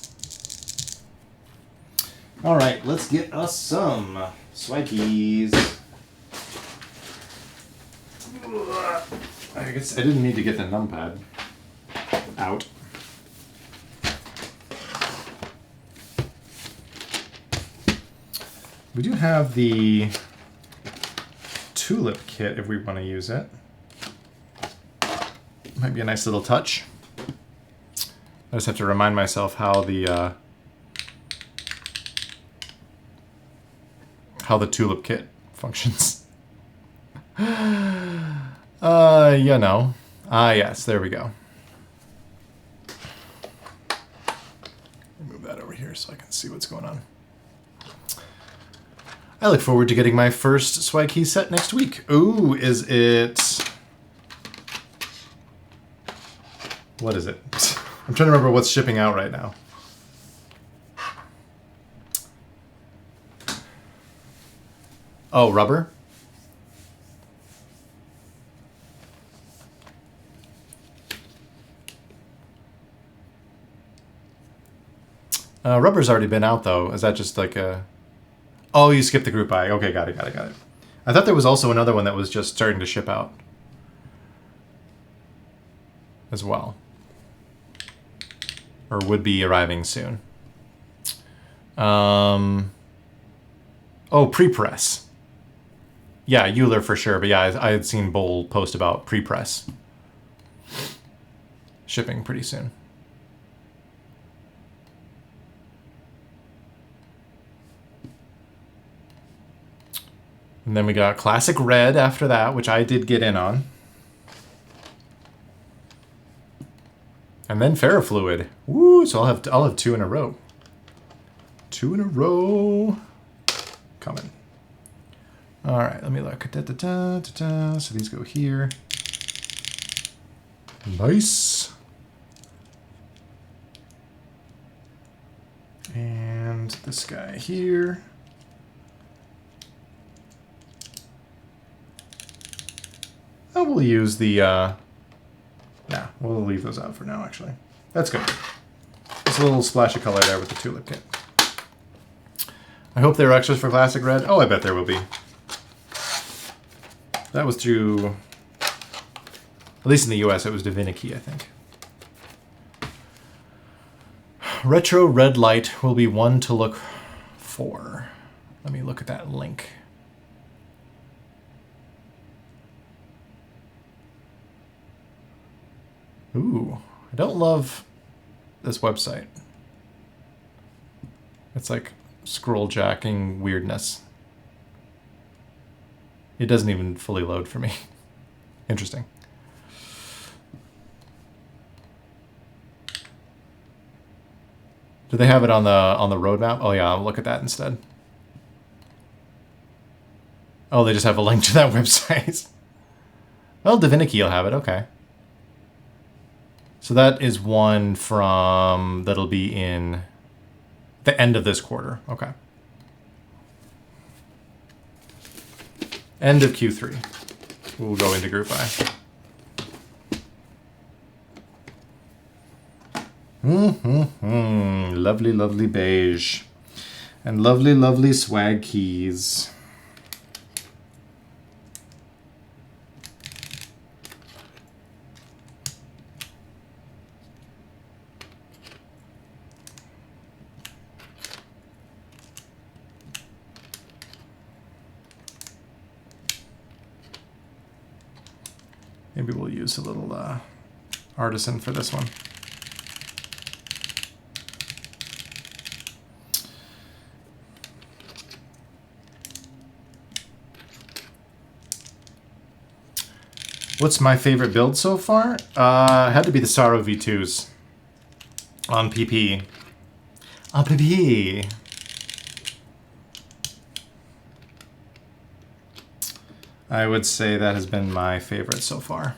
All right, let's get us some swipies. I guess I didn't need to get the numpad out. We do have the tulip kit if we want to use it. Might be a nice little touch. I just have to remind myself how the tulip kit functions. You know. Yes, there we go. Move that over here so I can see what's going on. I look forward to getting my first SWG set next week. Ooh, is it... What is it? I'm trying to remember what's shipping out right now. Oh, rubber? Rubber's already been out, though. Is that just like a... Oh, you skipped the group buy. Okay, got it. I thought there was also another one that was just starting to ship out as well. Or would be arriving soon. Oh, pre-press. Yeah, Euler for sure. But yeah, I had seen Bowl post about pre-press. Shipping pretty soon. And then we got Classic Red after that, which I did get in on. And then Ferrofluid. Woo! So I'll have 2 in a row. 2 in a row. Coming. All right, let me look. So these go here. Nice. And this guy here. Oh, we'll use the, yeah, we'll leave those out for now, actually. That's good. Just a little splash of color there with the tulip kit. I hope there are extras for Classic Red. Oh, I bet there will be. That was through, at least in the US, it was Divinity, I think. Retro Red Light will be one to look for. Let me look at that link. Ooh, I don't love this website. It's like scroll jacking weirdness. It doesn't even fully load for me. Interesting. Do they have it on the roadmap? Oh yeah, I'll look at that instead. Oh, they just have a link to that website. Well, Divinity will have it, okay. So that is one from, that'll be in the end of this quarter. Okay. End of Q3. We'll go into group buy. Lovely, lovely beige. And lovely, lovely swag keys. Maybe we'll use a little artisan for this one. What's my favorite build so far? It had to be the Sorrow V2s on PP. On PP. I would say that has been my favorite so far.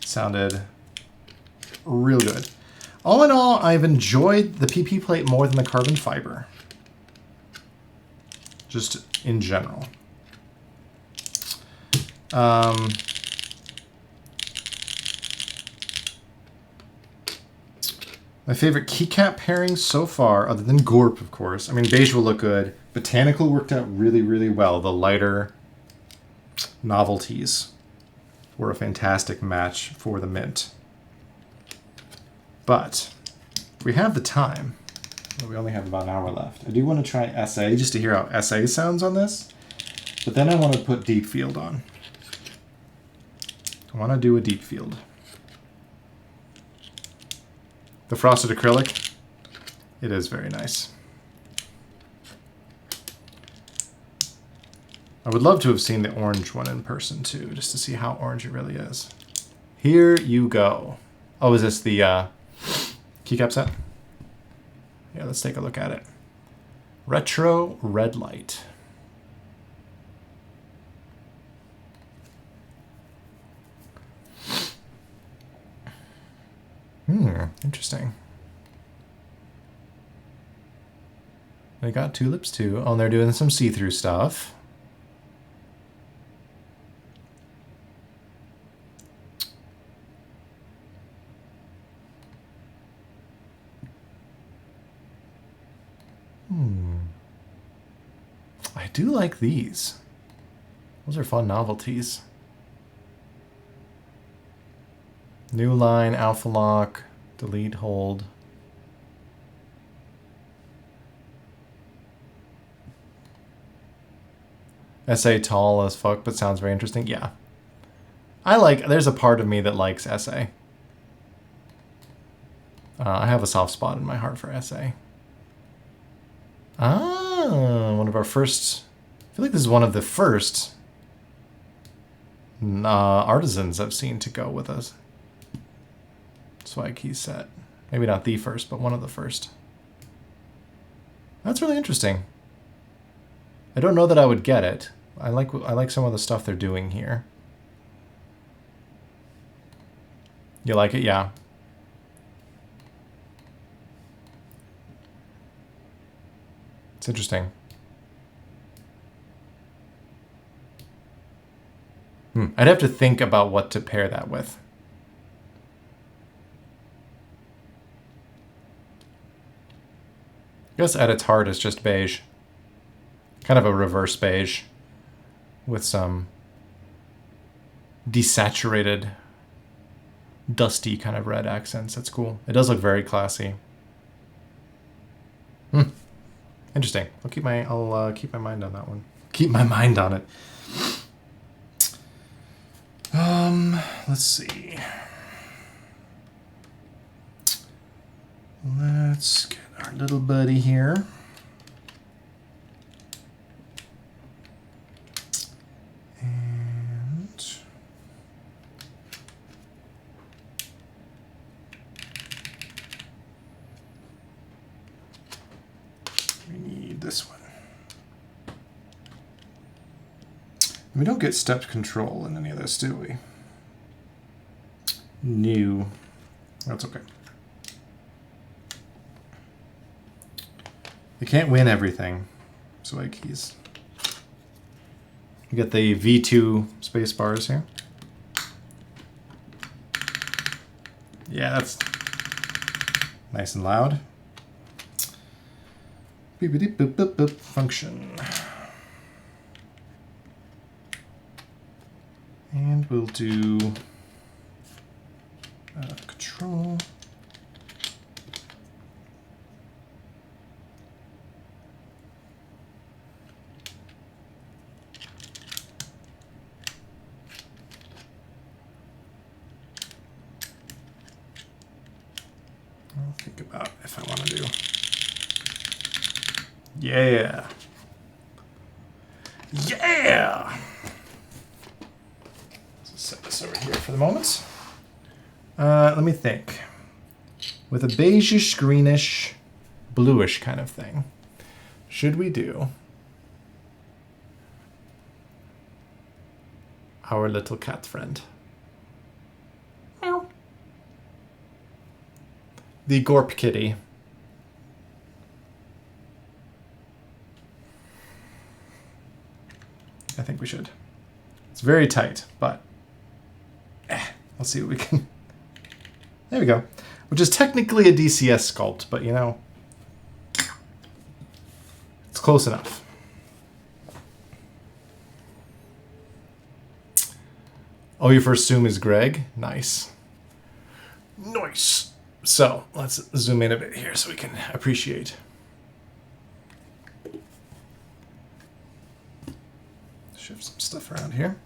Sounded real good. All in all, I've enjoyed the PP plate more than the carbon fiber. Just in general. My favorite keycap pairings so far, other than Gorp, of course. I mean, beige will look good. Botanical worked out really, really well. The lighter novelties were a fantastic match for the mint. But if we have the time, We only have about an hour left. I do want to try SA just to hear how SA sounds on this. But then I want to put Deepfield on. I want to do a Deepfield. The frosted acrylic, it is very nice. I would love to have seen the orange one in person too, just to see how orange it really is. Here you go. Oh, is this the keycap set? Yeah, let's take a look at it. Retro red light. Interesting. They got tulips too. Oh, and they're doing some see-through stuff. I do like these. Those are fun novelties. New line, alpha lock, delete, hold. SA tall as fuck, but sounds very interesting. Yeah. There's a part of me that likes SA. I have a soft spot in my heart for SA. Ah, one of our first... I feel like this is one of the first artisans I've seen to go with us. SWG key set. Maybe not the first, but one of the first. That's really interesting. I don't know that I would get it. I like some of the stuff they're doing here. You like it? Yeah. It's interesting. I'd have to think about what to pair that with. I guess at its heart it's just beige. Kind of a reverse beige with some desaturated, dusty kind of red accents. That's cool. It does look very classy. Interesting. I'll keep my mind on that one. Keep my mind on it. Let's see. Let's get our little buddy here. And we need this one. We don't get stepped control in any of this, do we? No. That's okay. You can't win everything. SWG keys. You got the V2 space bars here. Yeah, that's nice and loud. Beep-a-deep boop boop boop function. And we'll do control. I'll think about if I want to do. Yeah. Yeah. Let's set this over here for the moment. Let me think. With a beigeish, greenish, bluish kind of thing, should we do our little cat friend? Meow. The Gorp kitty. I think we should. It's very tight, but let's see what we can... There we go. Which is technically a DCS sculpt, but you know, it's close enough. Oh, your first Zoom is Greg? Nice. Nice. So let's zoom in a bit here so we can appreciate. Shift some stuff around here.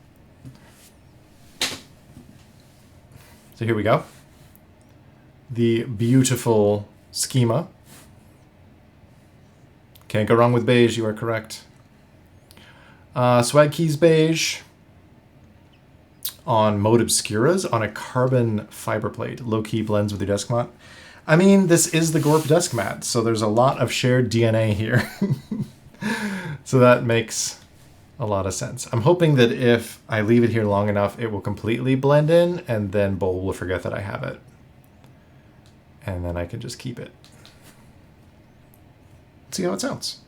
So here we go. The beautiful schema. Can't go wrong with beige, you are correct. SWG Beige on mode Obscuras on a carbon fiber plate. Low-key blends with your desk mat. I mean, this is the Gorp desk mat, so there's a lot of shared DNA here. So that makes a lot of sense. I'm hoping that if I leave it here long enough, it will completely blend in, and then Bowl will forget that I have it. And then I can just keep it. Let's see how it sounds.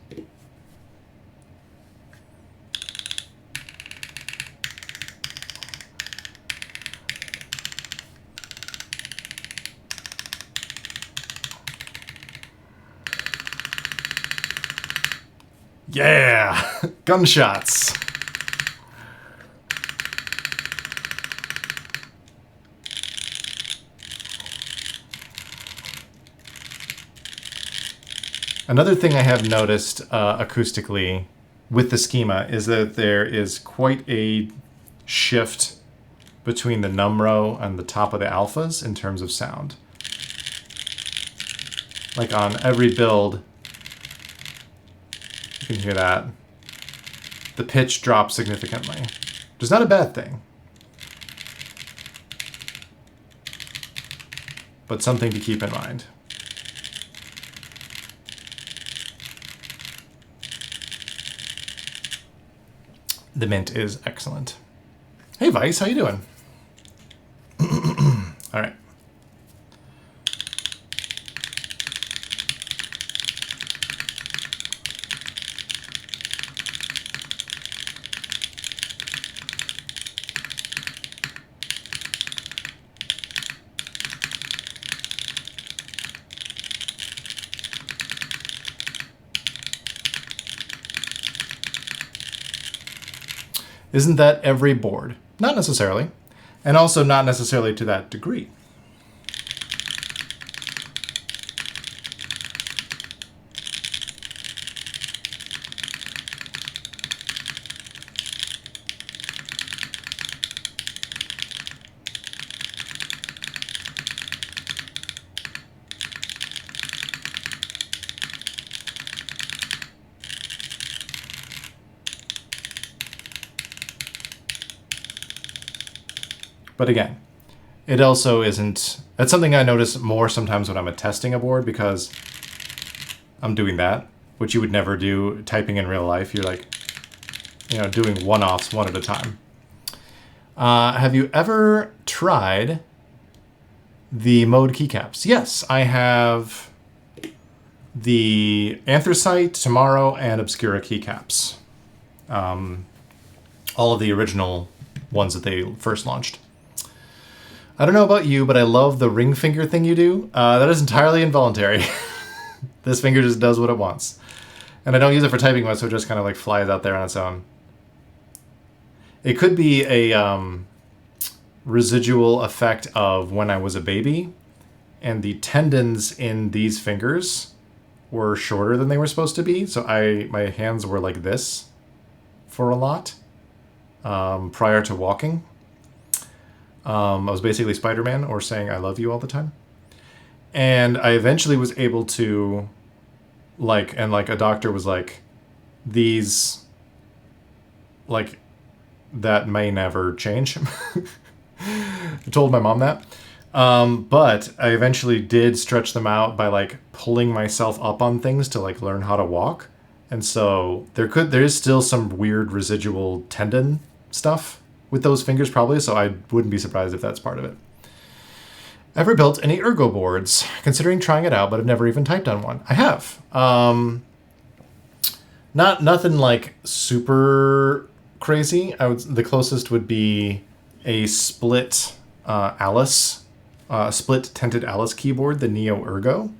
Yeah! Gunshots! Another thing I have noticed acoustically with the schema is that there is quite a shift between the numro and the top of the alphas in terms of sound. Like on every build, you can hear that. The pitch drops significantly, which is not a bad thing, but something to keep in mind. The mint is excellent. Hey Vice, how you doing? All right. Isn't that every board? Not necessarily. And also not necessarily to that degree. But again, it also isn't... That's something I notice more sometimes when I'm testing a board, because I'm doing that, which you would never do typing in real life. You're like, you know, doing one-offs one at a time. Have you ever tried the mode keycaps? Yes, I have the Anthracite, Tomorrow, and Obscura keycaps. All of the original ones that they first launched. I don't know about you, but I love the ring finger thing you do. That is entirely involuntary. This finger just does what it wants. And I don't use it for typing much, so it just kind of like flies out there on its own. It could be a residual effect of when I was a baby, and the tendons in these fingers were shorter than they were supposed to be, so my hands were like this for a lot prior to walking. I was basically Spider-Man, or saying I love you all the time. And I eventually was able to, like, and like a doctor was like, these, like, that may never change. I told my mom that. But I eventually did stretch them out by like pulling myself up on things to like learn how to walk. And so there is still some weird residual tendon stuff with those fingers probably, so I wouldn't be surprised if that's part of it. Ever built any ergo boards? Considering trying it out, but I've never even typed on one. I have. Nothing like super crazy. The closest would be a split Alice, split tented Alice keyboard, the Neo Ergo.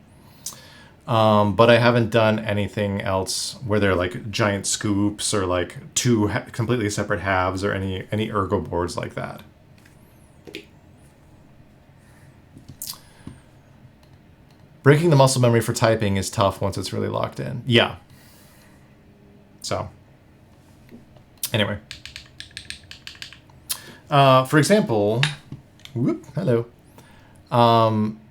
But I haven't done anything else where they're like giant scoops or like two completely separate halves or any ergo boards like that. Breaking the muscle memory for typing is tough once it's really locked in. Yeah. So, anyway. For example, whoop, hello.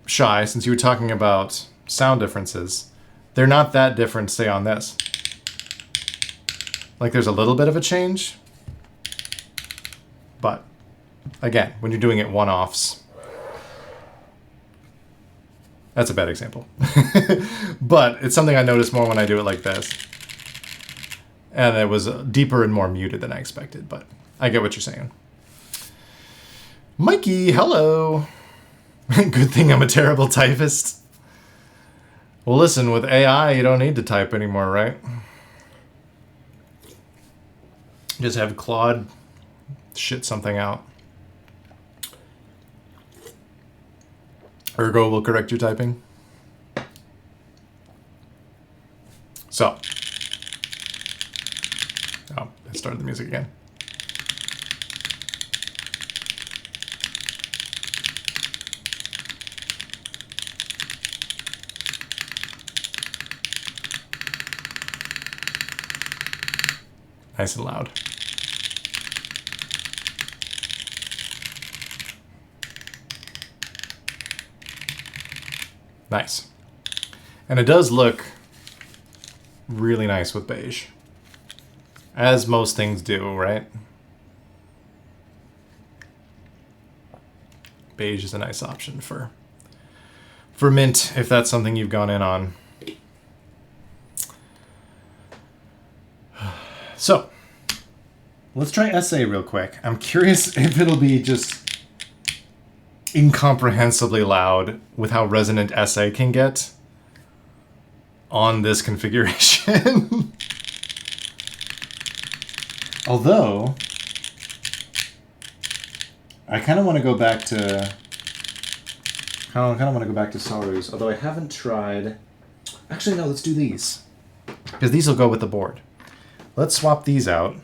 Shy, since you were talking about sound differences, they're not that different, say, on this. Like, there's a little bit of a change. But, again, when you're doing it one-offs, that's a bad example. But it's something I notice more when I do it like this. And it was deeper and more muted than I expected, but I get what you're saying. Mikey, hello. Good thing I'm a terrible typist. Well, listen, with AI, you don't need to type anymore, right? Just have Claude shit something out. Ergo will correct your typing. So. Oh, I started the music again. Nice and loud. Nice. And it does look really nice with beige. As most things do, right? Beige is a nice option for mint, if that's something you've gone in on. So, let's try essay real quick. I'm curious if it'll be just incomprehensibly loud with how resonant essay can get on this configuration. Although, I kind of want to go back to Saru's, although I haven't tried. Actually, no, let's do these, because these will go with the board. Let's swap these out,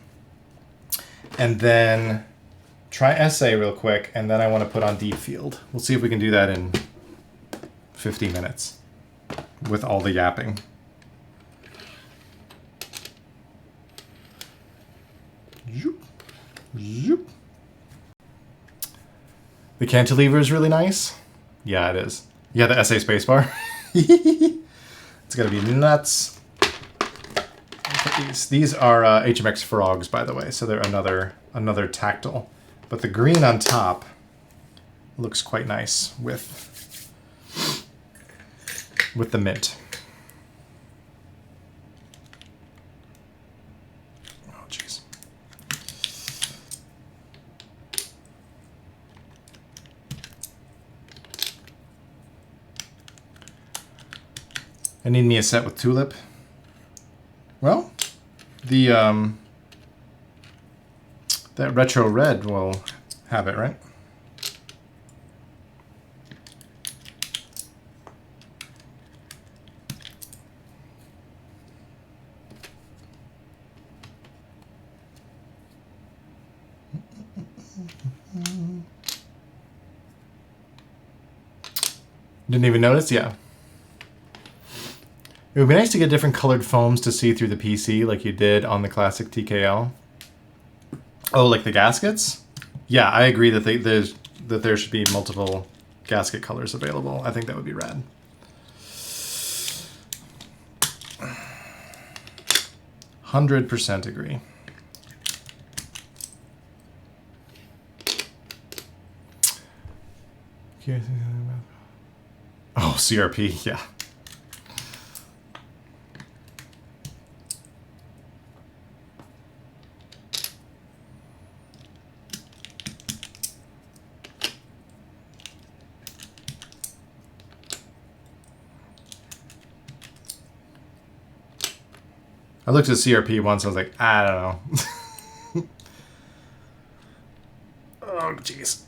and then try essay real quick, and then I want to put on Deepfield. We'll see if we can do that in 50 minutes with all the yapping. Zoop. Zoop. The cantilever is really nice. Yeah, it is. Yeah, the essay spacebar. It's gonna be nuts. These are HMX frogs, by the way, so they're another tactile. But the green on top looks quite nice with the mint. Oh, jeez. I need me a set with tulip. Well, the that retro red will have it, right? Didn't even notice? Yeah. It would be nice to get different colored foams to see through the PC like you did on the classic TKL. Oh, like the gaskets? Yeah, I agree that there should be multiple gasket colors available. I think that would be rad. %100% agree. Oh, CRP, yeah. I looked at CRP once, I was like, I don't know. Oh, jeez.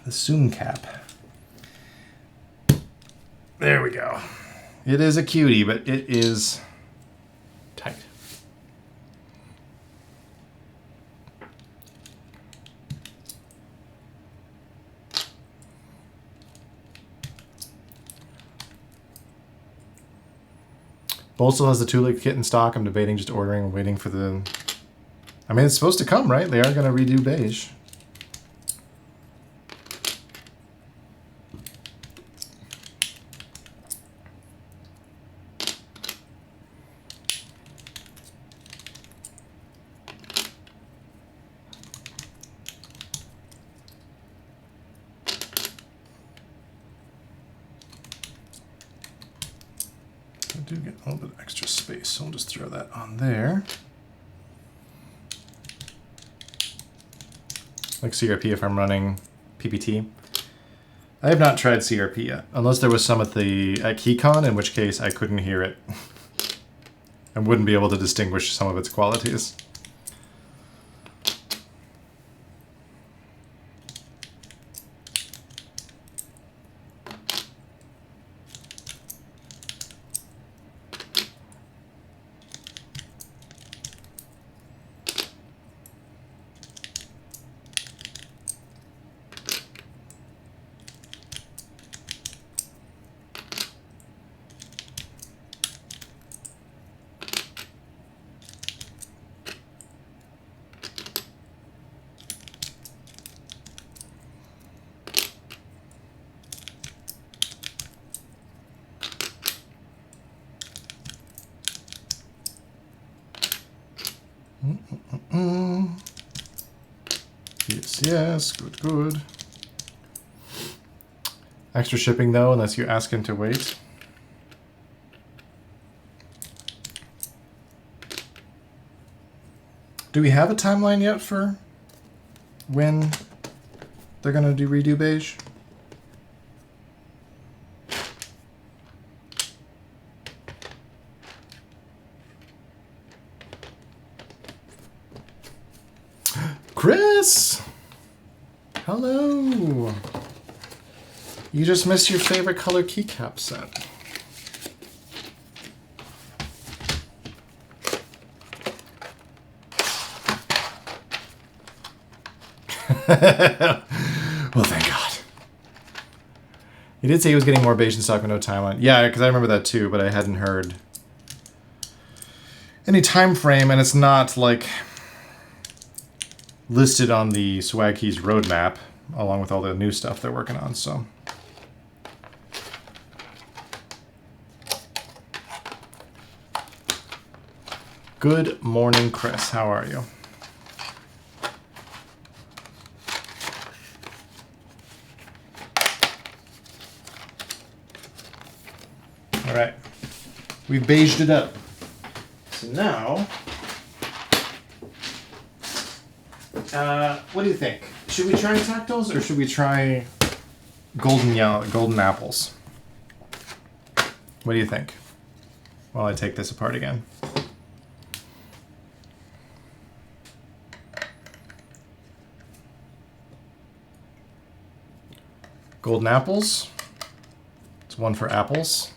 The Zoom cap. There we go. It is a cutie, but it is tight. Bolt still has the two-leaf kit in stock. I'm debating just ordering and waiting for the... I mean, it's supposed to come, right? They are going to redo Beige. I do get a little bit extra space, so I'll just throw that on there. Like CRP if I'm running PPT. I have not tried CRP yet, unless there was some at KeyCon, in which case I couldn't hear it and wouldn't be able to distinguish some of its qualities. Yes, good, good. Extra shipping though, unless you ask him to wait. Do we have a timeline yet for when they're gonna redo Beige? Chris! Hello! You just missed your favorite color keycap set. Well, thank God. He did say he was getting more Beige in stock with no timeline. Yeah, because I remember that too, but I hadn't heard any time frame, and it's not like listed on the SWG roadmap, along with all the new stuff they're working on, so. Good morning, Chris. How are you? All right. We've beiged it up. So now, what do you think? Should we try tactiles or should we try golden apples? What do you think? While I take this apart again. Golden apples. It's one for apples.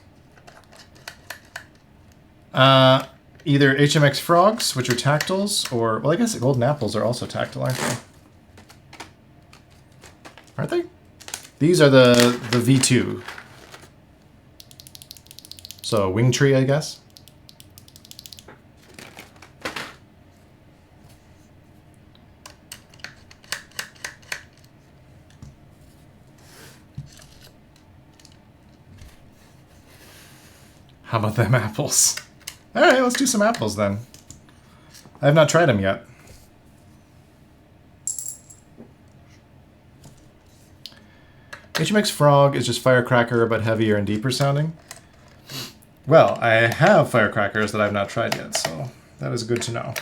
Either HMX frogs, which are tactiles, or, well, I guess golden apples are also tactile, aren't they? Aren't they? These are the V2. So Wingtree, I guess. How about them apples? All right, let's do some apples then. I have not tried them yet. HMX Frog is just Firecracker, but heavier and deeper sounding. Well, I have Firecrackers that I've not tried yet, so that is good to know.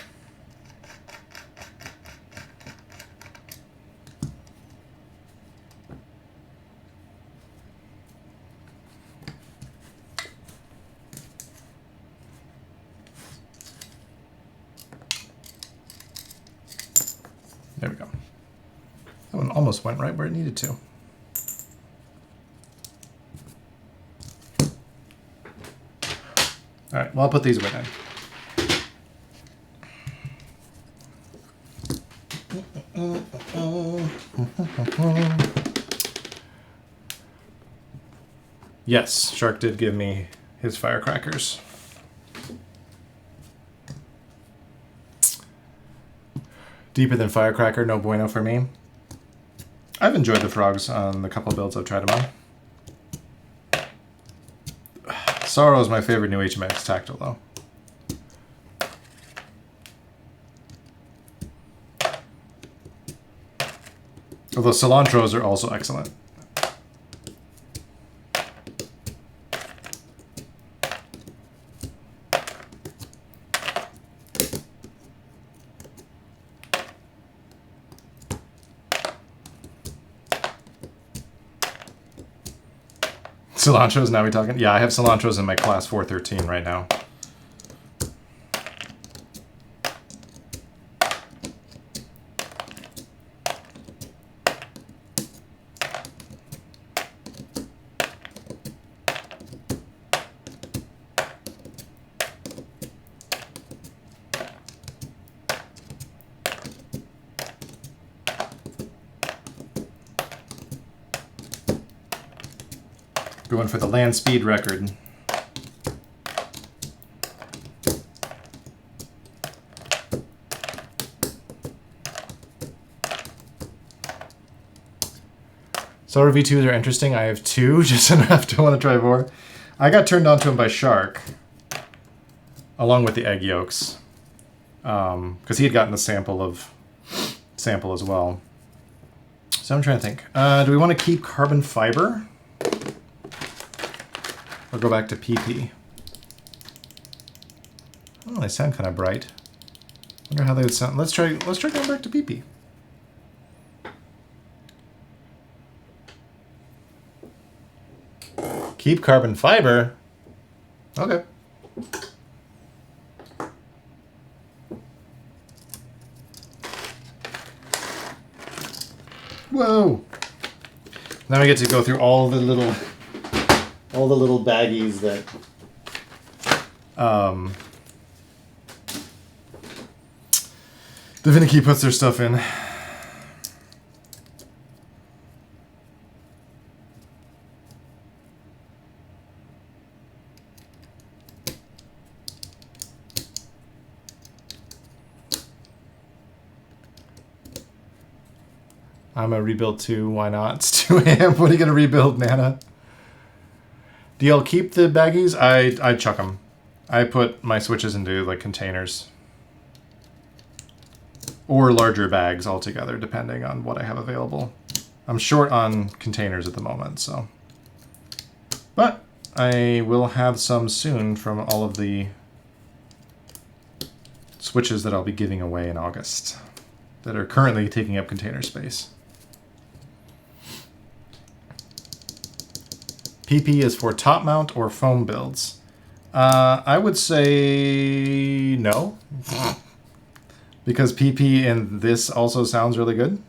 There we go. That one almost went right where it needed to. All right, well, I'll put these away then. Yes, Shark did give me his Firecrackers. Deeper than Firecracker, no bueno for me. I've enjoyed the frogs on the couple builds I've tried them on. Sorrow is my favorite new HMX tactile, though. Although cilantros are also excellent. Cilantros, now we talking? Yeah, I have cilantros in my class 413 right now. Going for the land speed record. Solar V2s are interesting. I have 2, just enough to want to try more. I got turned on to them by Shark, along with the egg yolks, because he had gotten the sample as well. So I'm trying to think. Do we want to keep carbon fiber? Or go back to PP. Oh, they sound kind of bright. Wonder how they would sound. Let's try going back to PP. Keep carbon fiber. Okay. Whoa. Now we get to go through all the little baggies that Divinity puts their stuff in. I'm a rebuild too. Why not? It's 2 AM. What are you gonna rebuild, Nana? Do y'all keep the baggies? I chuck them. I put my switches into like containers. Or larger bags altogether, depending on what I have available. I'm short on containers at the moment, so. But I will have some soon from all of the switches that I'll be giving away in August that are currently taking up container space. PP is for top mount or foam builds. I would say no. Because PP in this also sounds really good.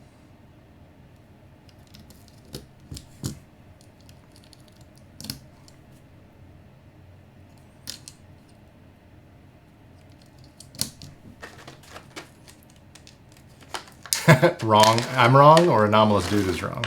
Wrong. I'm wrong, or Anomalous Dude is wrong.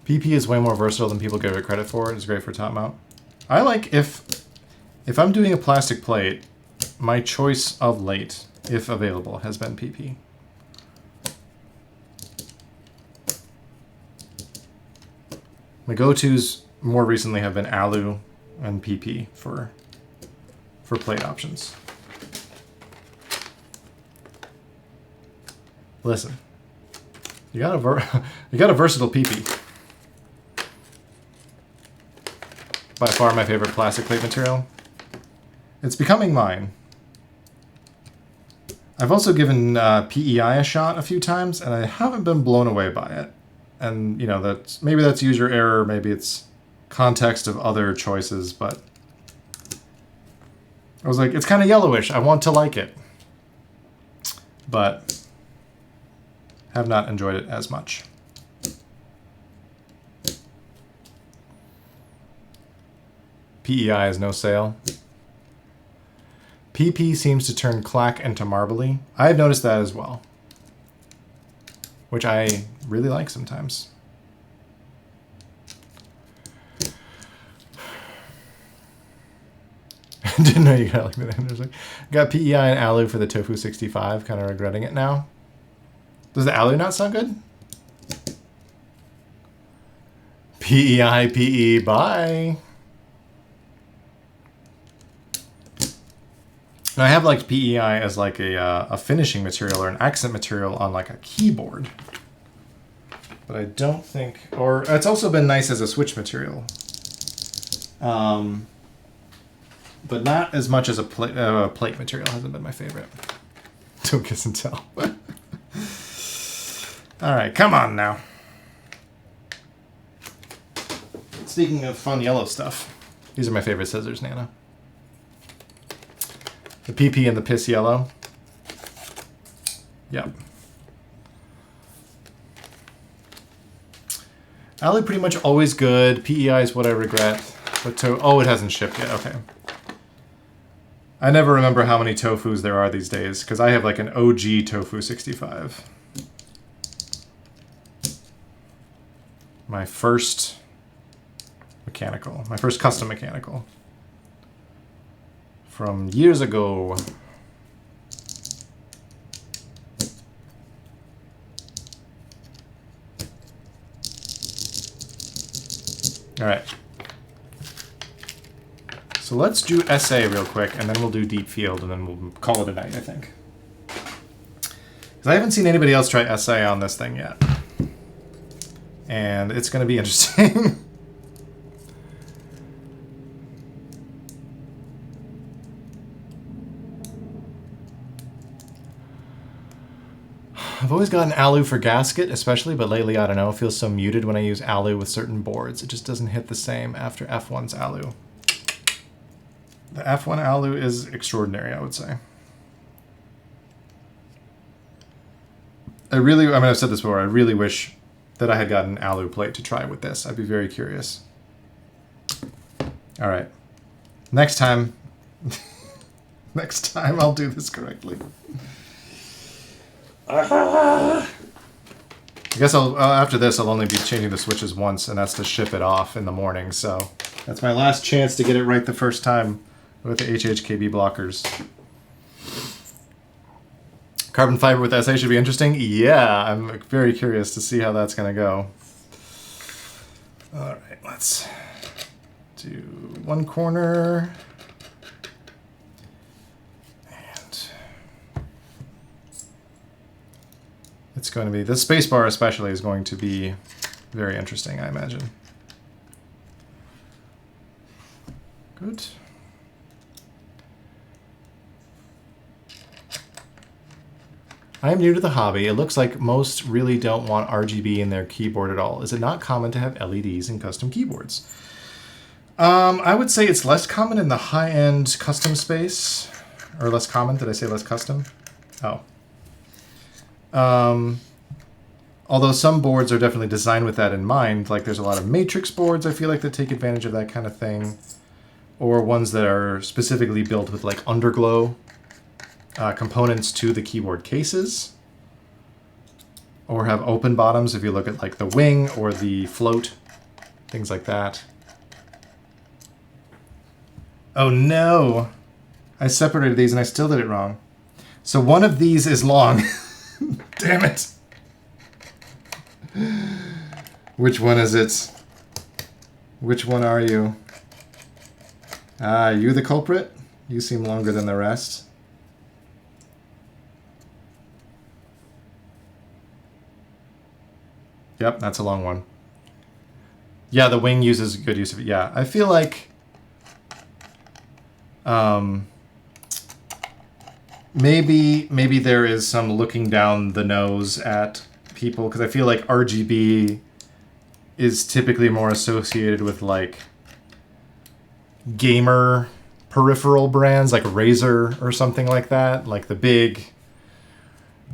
PP is way more versatile than people give it credit for. It's great for top mount. I like if I'm doing a plastic plate, my choice of late, if available, has been PP. My go-tos more recently have been alu and PP for plate options. Listen, you got a versatile PP. By far my favorite plastic plate material. It's becoming mine. I've also given PEI a shot a few times, and I haven't been blown away by it. And, you know, maybe that's user error, maybe it's context of other choices, but I was like, it's kind of yellowish. I want to like it. but have not enjoyed it as much. PEI is no sale. PP seems to turn clack into marbly. I've noticed that as well, which I really like sometimes. Didn't know you got like that. There's like, got PEI and Alu for the Tofu 65. Kind of regretting it now. Does the Alu not sound good? PEI, PE, bye. Now I have liked PEI as like a finishing material or an accent material on like a keyboard. But I don't think, or it's also been nice as a switch material. But not as much as a plate material hasn't been my favorite. Don't kiss and tell. All right, come on now. Speaking of fun yellow stuff, these are my favorite scissors, Nana. The PP and the piss yellow. Yep. Alu pretty much always good. PEI is what I regret. But oh, it hasn't shipped yet. Okay. I never remember how many tofus there are these days, because I have like an OG Tofu 65. My first mechanical. My first custom mechanical. From years ago. All right. So let's do SA real quick, and then we'll do Deepfield, and then we'll call it a night, I think. Because I haven't seen anybody else try SA on this thing yet. And it's going to be interesting. I've always gotten Alu for gasket, especially, but lately, I don't know, it feels so muted when I use Alu with certain boards. It just doesn't hit the same after F1's Alu. The F1 Alu is extraordinary, I would say. I mean, I've said this before, I really wish that I had gotten an Alu plate to try with this. I'd be very curious. All right. Next time, next time I'll do this correctly. I guess after this, I'll only be changing the switches once, and that's to ship it off in the morning, so that's my last chance to get it right the first time with the HHKB blockers. Carbon fiber with SA should be interesting. Yeah, I'm very curious to see how that's going to go. All right, let's do one corner. And it's going to be, this spacebar especially is going to be very interesting, I imagine. Good. I am new to the hobby. It looks like most really don't want RGB in their keyboard at all. Is it not common to have LEDs in custom keyboards? I would say it's less common in the high-end custom space. Or less common. Did I say less custom? Oh. Although some boards are definitely designed with that in mind. Like there's a lot of matrix boards, I feel like, that take advantage of that kind of thing. Or ones that are specifically built with like underglow components to the keyboard cases, or have open bottoms if you look at like the wing or the float, things like that. Oh no, I separated these and I still did it wrong. So one of these is long. Damn it. Which one is it? Which one are you? Ah, you the culprit? You seem longer than the rest. Yep, that's a long one. Yeah, the wing uses good use of it. Yeah, I feel like maybe there is some looking down the nose at people, because I feel like RGB is typically more associated with like gamer peripheral brands like Razer or something like that, like the big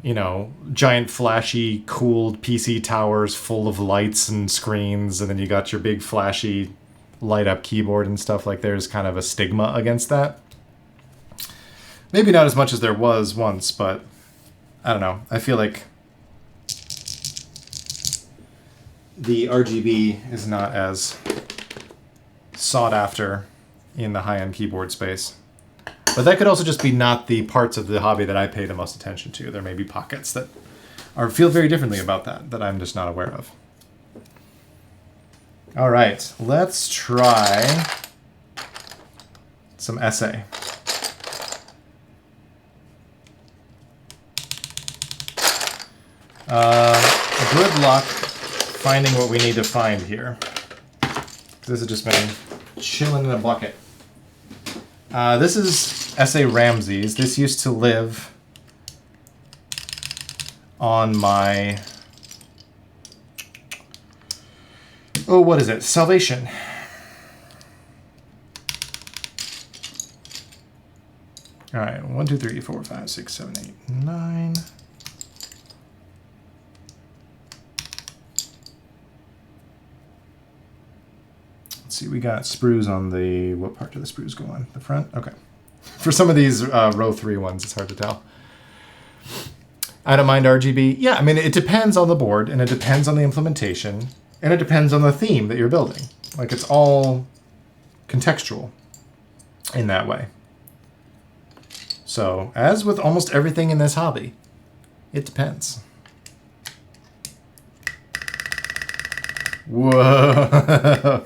you know, giant flashy cooled PC towers full of lights and screens, and then you got your big flashy light up keyboard and stuff. Like there's kind of a stigma against that. Maybe not as much as there was once, but I don't know. I feel like the RGB is not as sought after in the high-end keyboard space. But that could also just be not the parts of the hobby that I pay the most attention to. There may be pockets that feel very differently about that I'm just not aware of. All right, let's try some essay. Good luck finding what we need to find here. This has just been chilling in a bucket. This is S.A. Ramses. This used to live on my... Oh, what is it? Salvation. All right, 1, 2, 3, 4, 5, 6, 7, 8, 9. Let's see, we got sprues on the... What part do the sprues go on? The front? Okay. For some of these row 3 ones, it's hard to tell. I don't mind RGB. Yeah, I mean, it depends on the board, and it depends on the implementation, and it depends on the theme that you're building. Like, it's all contextual in that way. So, as with almost everything in this hobby, it depends. Whoa.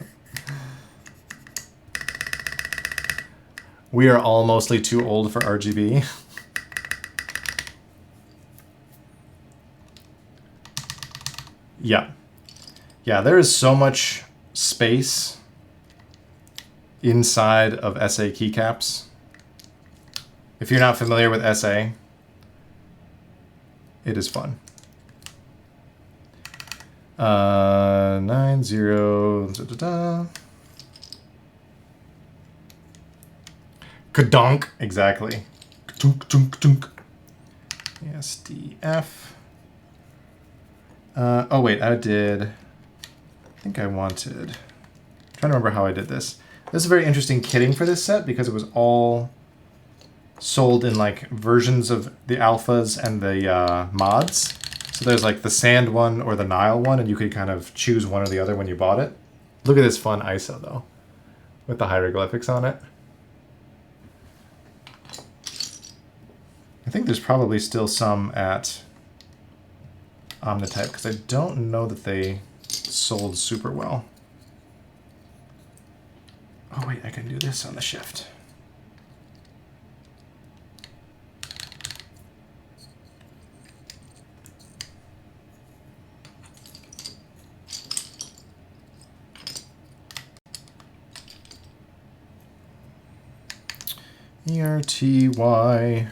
We are all mostly too old for RGB. Yeah. Yeah, there is so much space inside of SA keycaps. If you're not familiar with SA, it is fun. 9, 0, da, da, da. Kadonk, exactly. Tunk, tunk, tunk. SDF. Oh wait, I think I wanted... I'm trying to remember how I did this. This is very interesting kitting for this set because it was all sold in like versions of the alphas and the mods. So there's like the sand one or the Nile one, and you could kind of choose one or the other when you bought it. Look at this fun ISO though, with the hieroglyphics on it. I think there's probably still some at Omnitype because I don't know that they sold super well. Oh wait, I can do this on the shift. ERTYU.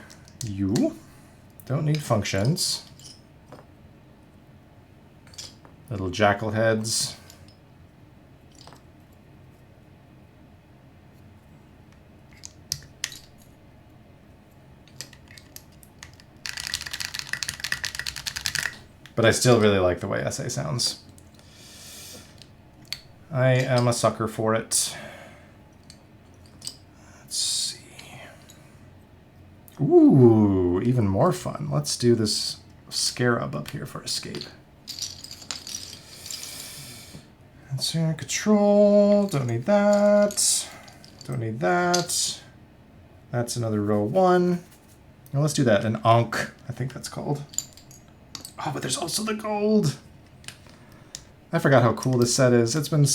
Don't need functions. Little jackal heads. But I still really like the way SA sounds. I am a sucker for it. Let's see. Ooh, even more fun. Let's do this scarab up here for escape. Insert control. Don't need that. Don't need that. That's another row 1. Now let's do that. An Ankh, I think that's called. Oh, but there's also the gold. I forgot how cool this set is. It's been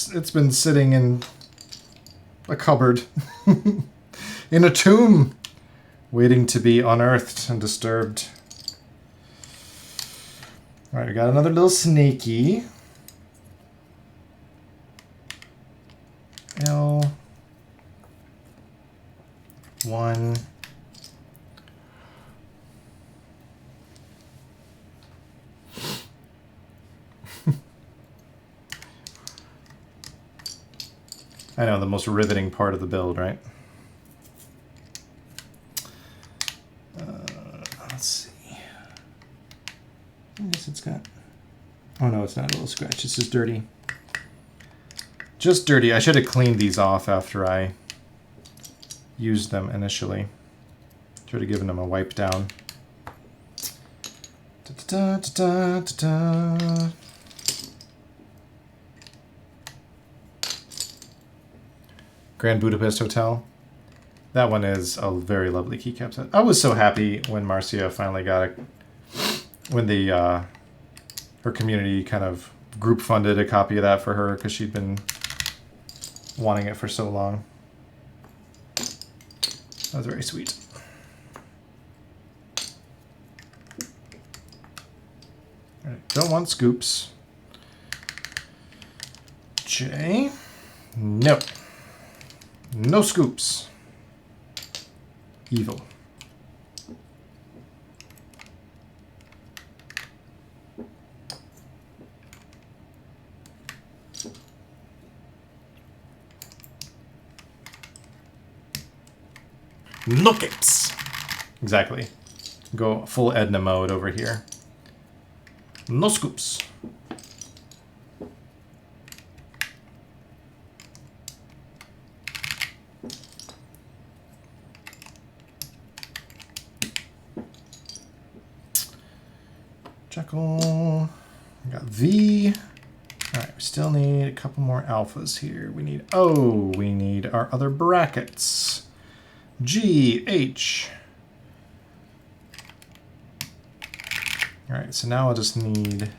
sitting in a cupboard, in a tomb, waiting to be unearthed and disturbed. All right, we got another little snaky. L1. I know, the most riveting part of the build, right? Let's see. Oh no, it's not a little scratch. It's just dirty. Just dirty. I should have cleaned these off after I used them initially. Should have given them a wipe down. Da, da, da, da, da. Grand Budapest Hotel. That one is a very lovely keycap set. I was so happy when Marcia finally got it. When the her community kind of group funded a copy of that for her because she'd been wanting it for so long. That was very sweet. All right, don't want scoops. J. No. No scoops. Evil. Nuggets. Exactly. Go full Edna mode over here. No scoops. Jekyll. We got V. All right, we still need a couple more alphas here. We need O. We need our other brackets. G, H. All right, so now I'll just need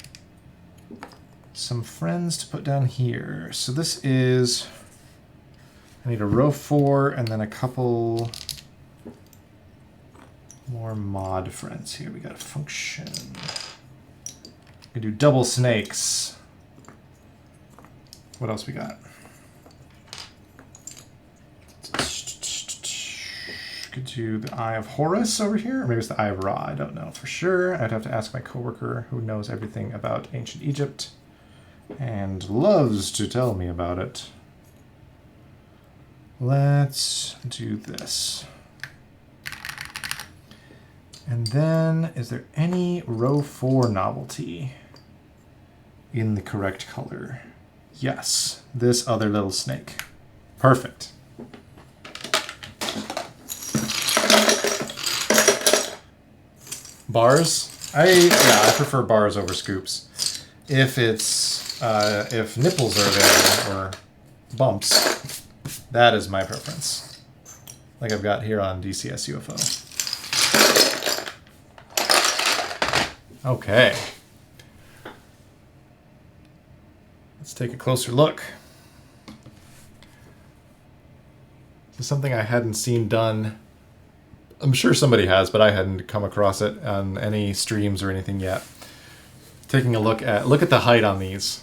some friends to put down here. So this is, I need a row 4 and then a couple more mod friends here. We got a function. We can do double snakes. What else we got? Could do the Eye of Horus over here, or maybe it's the Eye of Ra. I don't know for sure. I'd have to ask my coworker who knows everything about ancient Egypt and loves to tell me about it. Let's do this. And then, is there any row 4 novelty in the correct color? Yes, this other little snake. Perfect. Bars? I prefer bars over scoops. If it's if nipples are available or bumps, that is my preference. Like I've got here on DCS UFO. Okay. Let's take a closer look. This is something I hadn't seen done. I'm sure somebody has, but I hadn't come across it on any streams or anything yet. Taking a look at the height on these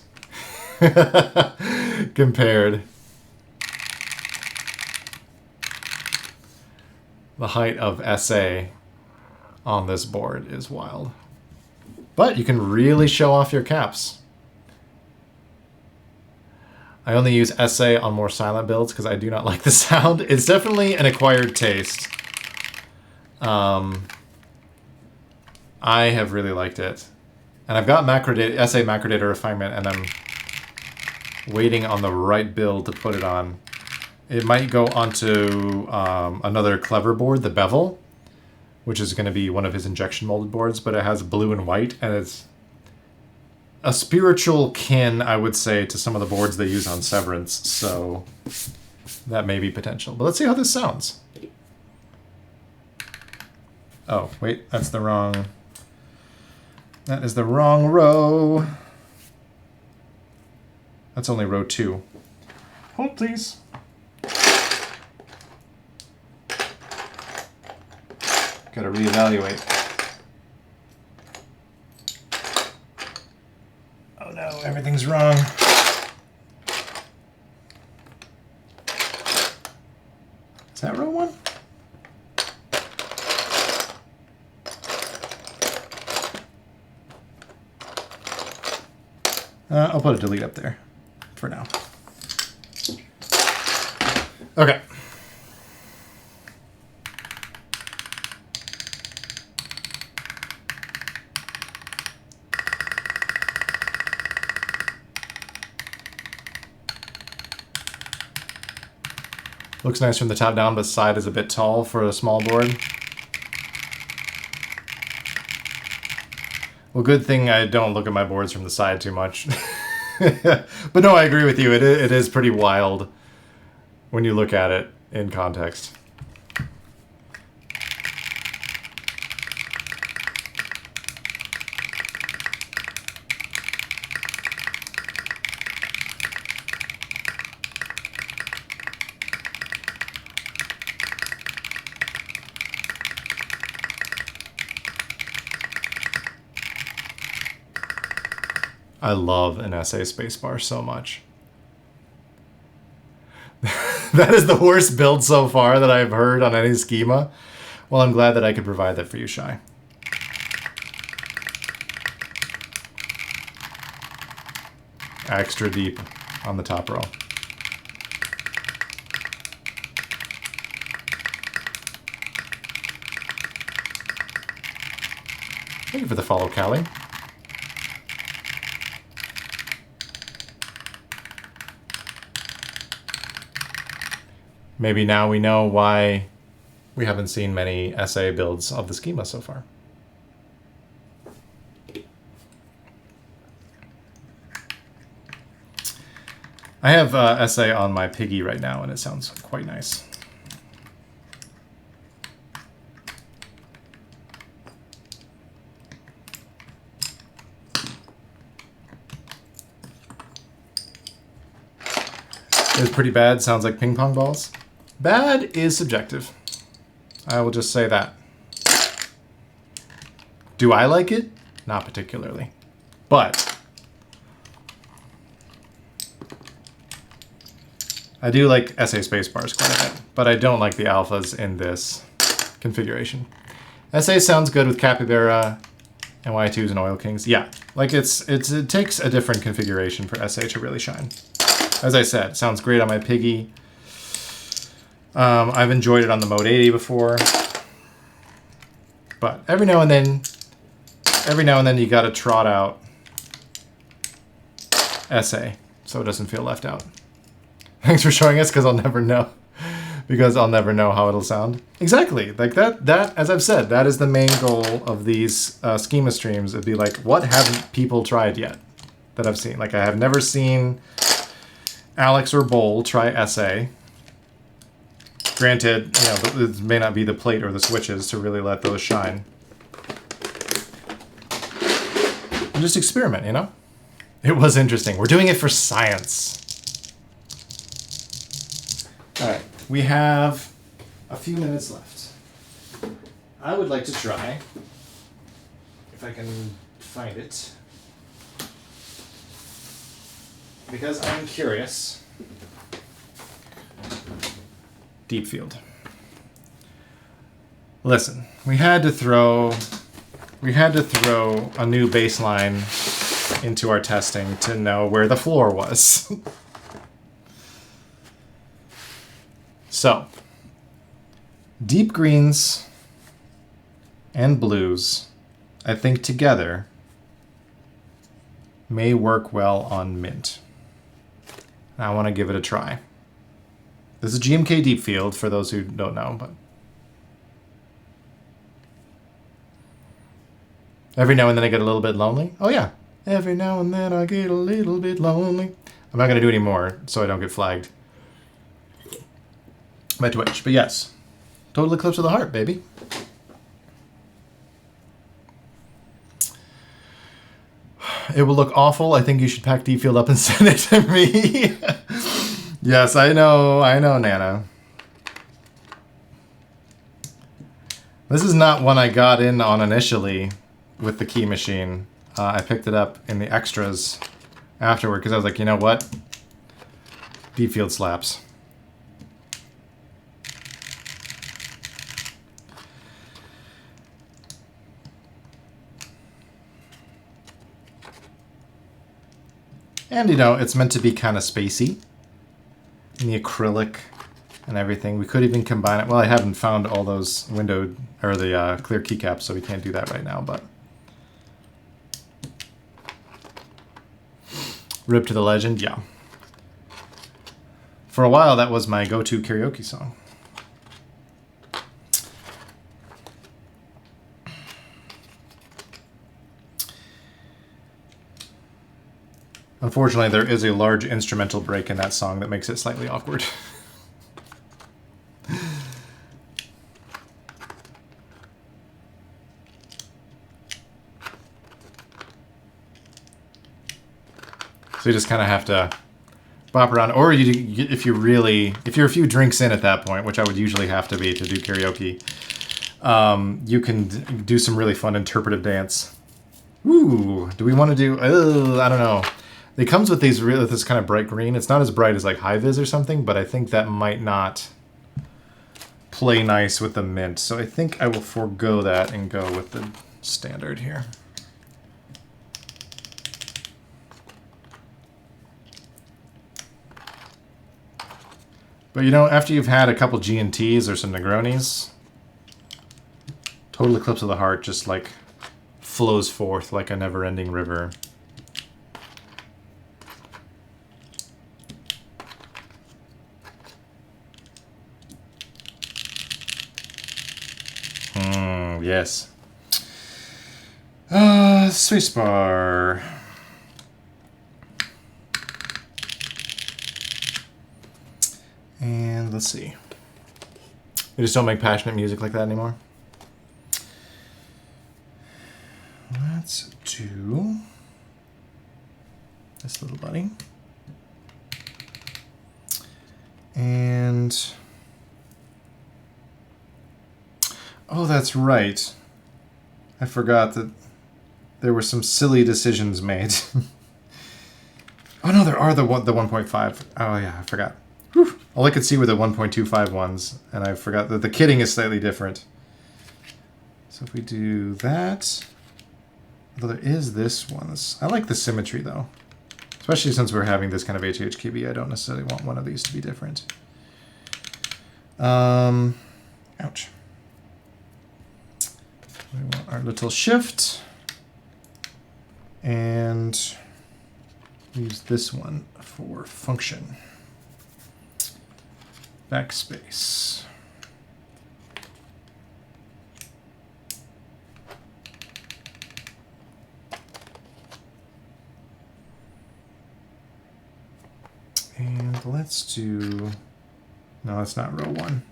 compared. The height of SA on this board is wild. But you can really show off your caps. I only use SA on more silent builds because I do not like the sound. It's definitely an acquired taste. I have really liked it. And I've got SA macro data refinement, and I'm waiting on the right build to put it on. It might go onto another clever board, the Bevel, which is going to be one of his injection molded boards, but it has blue and white, and it's a spiritual kin, I would say, to some of the boards they use on Severance, so that may be potential. But let's see how this sounds. Oh, wait, that's the wrong... That is the wrong row. That's only row 2. Hold, please. Gotta reevaluate. Oh no, everything's wrong. Is that row 1? I'll put a delete up there for now. Okay. Looks nice from the top down, but side is a bit tall for a small board. Well, good thing I don't look at my boards from the side too much. But no, I agree with you. It is pretty wild when you look at it in context. I love an essay spacebar so much. That is the worst build so far that I've heard on any schema. Well, I'm glad that I could provide that for you, Shy. Extra deep on the top row. Thank you for the follow, Callie. Maybe now we know why we haven't seen many essay builds of the schema so far. I have essay on my Piggy right now, and it sounds quite nice. It's pretty bad. Sounds like ping pong balls. Bad is subjective. I will just say that. Do I like it? Not particularly. But I do like essay spacebars quite a bit. But I don't like the alphas in this configuration. Essay sounds good with Capybara and Y2s and Oil Kings. Yeah, like it takes a different configuration for essay to really shine. As I said, it sounds great on my Piggy. I've enjoyed it on the Mode 80 before. But every now and then you gotta trot out essay so it doesn't feel left out. Thanks for showing us, because I'll never know. Because I'll never know how it'll sound. Exactly. Like that, as I've said, that is the main goal of these schema streams. It'd be like, what haven't people tried yet that I've seen? Like, I have never seen Alex or Bowl try essay. Granted, you know, it may not be the plate or the switches to really let those shine. And just experiment, you know? It was interesting. We're doing it for science. All right, we have a few minutes left. I would like to try, if I can find it, because I'm curious. Deepfield. Listen, we had to throw a new baseline into our testing to know where the floor was. So, deep greens and blues, I think together, may work well on mint. I want to give it a try. This is GMK Deepfield, for those who don't know, but every now and then I get a little bit lonely. Oh yeah, every now and then I get a little bit lonely. I'm not going to do any more so I don't get flagged by Twitch, but yes, Total Eclipse of the Heart, baby. It will look awful. I think you should pack Deepfield up and send it to me. Yes, I know, Nana. This is not one I got in on initially with the key machine. I picked it up in the extras afterward because I was like, you know what? Deepfield slaps. And, you know, it's meant to be kind of spacey. And the acrylic and everything. We could even combine it. Well, I haven't found all those windowed, or the clear keycaps, so we can't do that right now, but. Rip to the legend, yeah. For a while, that was my go-to karaoke song. Unfortunately, there is a large instrumental break in that song that makes it slightly awkward. So you just kind of have to bop around, or if you're a few drinks in at that point, which I would usually have to be to do karaoke, you can do some really fun interpretive dance. Ooh, do we want to do? I don't know. It comes with this kind of bright green. It's not as bright as like high vis or something, but I think that might not play nice with the mint. So I think I will forego that and go with the standard here. But you know, after you've had a couple G&Ts or some Negronis, Total Eclipse of the Heart just like flows forth like a never-ending river. Yes. Spacebar. And let's see. We just don't make passionate music like that anymore. Let's do this little buddy. And oh, that's right. I forgot that there were some silly decisions made. Oh no, there are the 1.5. Oh yeah, I forgot. Whew. All I could see were the 1.25 ones, and I forgot that the kitting is slightly different. So if we do that, although there is this one. I like the symmetry though, especially since we're having this kind of HHKB. I don't necessarily want one of these to be different. Ouch. We want our little shift, and use this one for function. Backspace. And let's do, no, that's not row one.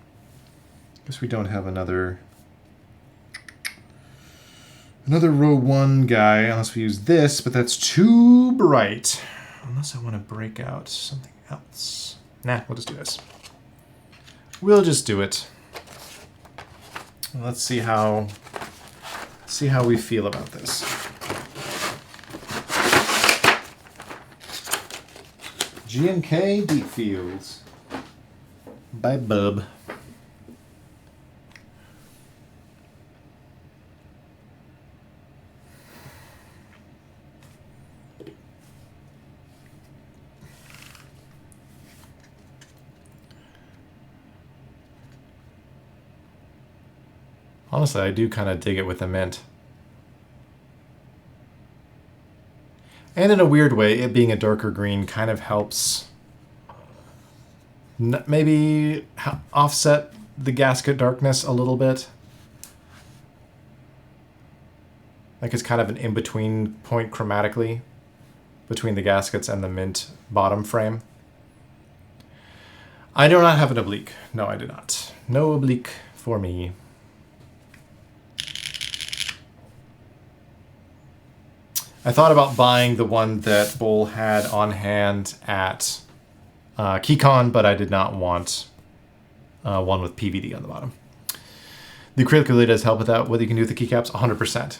Guess we don't have another row one guy unless we use this, but that's too bright. Unless I want to break out something else. Nah, we'll just do this. We'll just do it. Let's see how we feel about this. GMK Deepfield by Bub. Honestly, I do kind of dig it with the mint. And in a weird way, it being a darker green kind of helps maybe offset the gasket darkness a little bit. Like it's kind of an in-between point chromatically between the gaskets and the mint bottom frame. I do not have an oblique. No, I do not. No oblique for me. I thought about buying the one that Bull had on hand at KeyCon, but I did not want one with PVD on the bottom. The acrylic really does help with that. What you can do with the keycaps, 100%.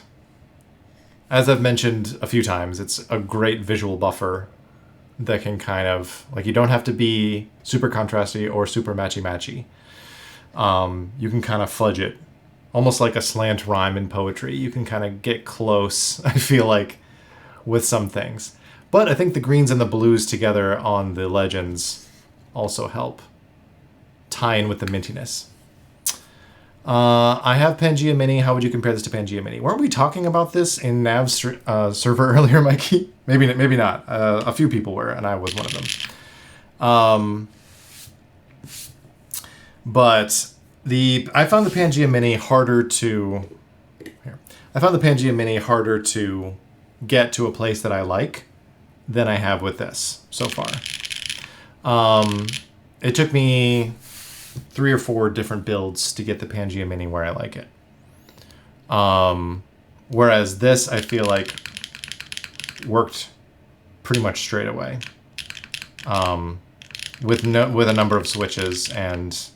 As I've mentioned a few times, it's a great visual buffer that can kind of, like, you don't have to be super contrasty or super matchy-matchy. You can kind of fudge it. Almost like a slant rhyme in poetry. You can kind of get close, I feel like, with some things. But I think the greens and the blues together on the legends also help tie in with the mintiness. I have Pangea Mini. How would you compare this to Pangea Mini? Weren't we talking about this in Nav's server earlier, Mikey? Maybe not. A few people were, and I was one of them. But I found the Pangea Mini harder to get to a place that I like than I have with this so far. It took me 3 or 4 different builds to get the Pangea Mini where I like it. Whereas this, I feel like, worked pretty much straight away. With a number of switches, and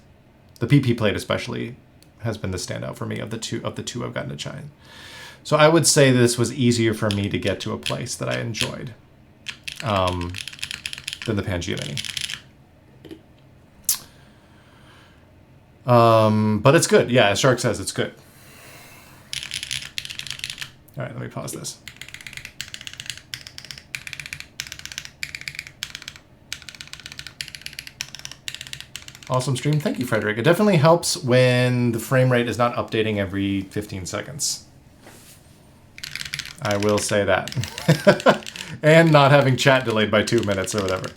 the PP plate especially has been the standout for me of the two I've gotten to try. So I would say this was easier for me to get to a place that I enjoyed than the Pangea Mini. But it's good. Yeah, as Shark says, it's good. All right, let me pause this. Awesome stream. Thank you, Frederick. It definitely helps when the frame rate is not updating every 15 seconds. I will say that. And not having chat delayed by 2 minutes or whatever.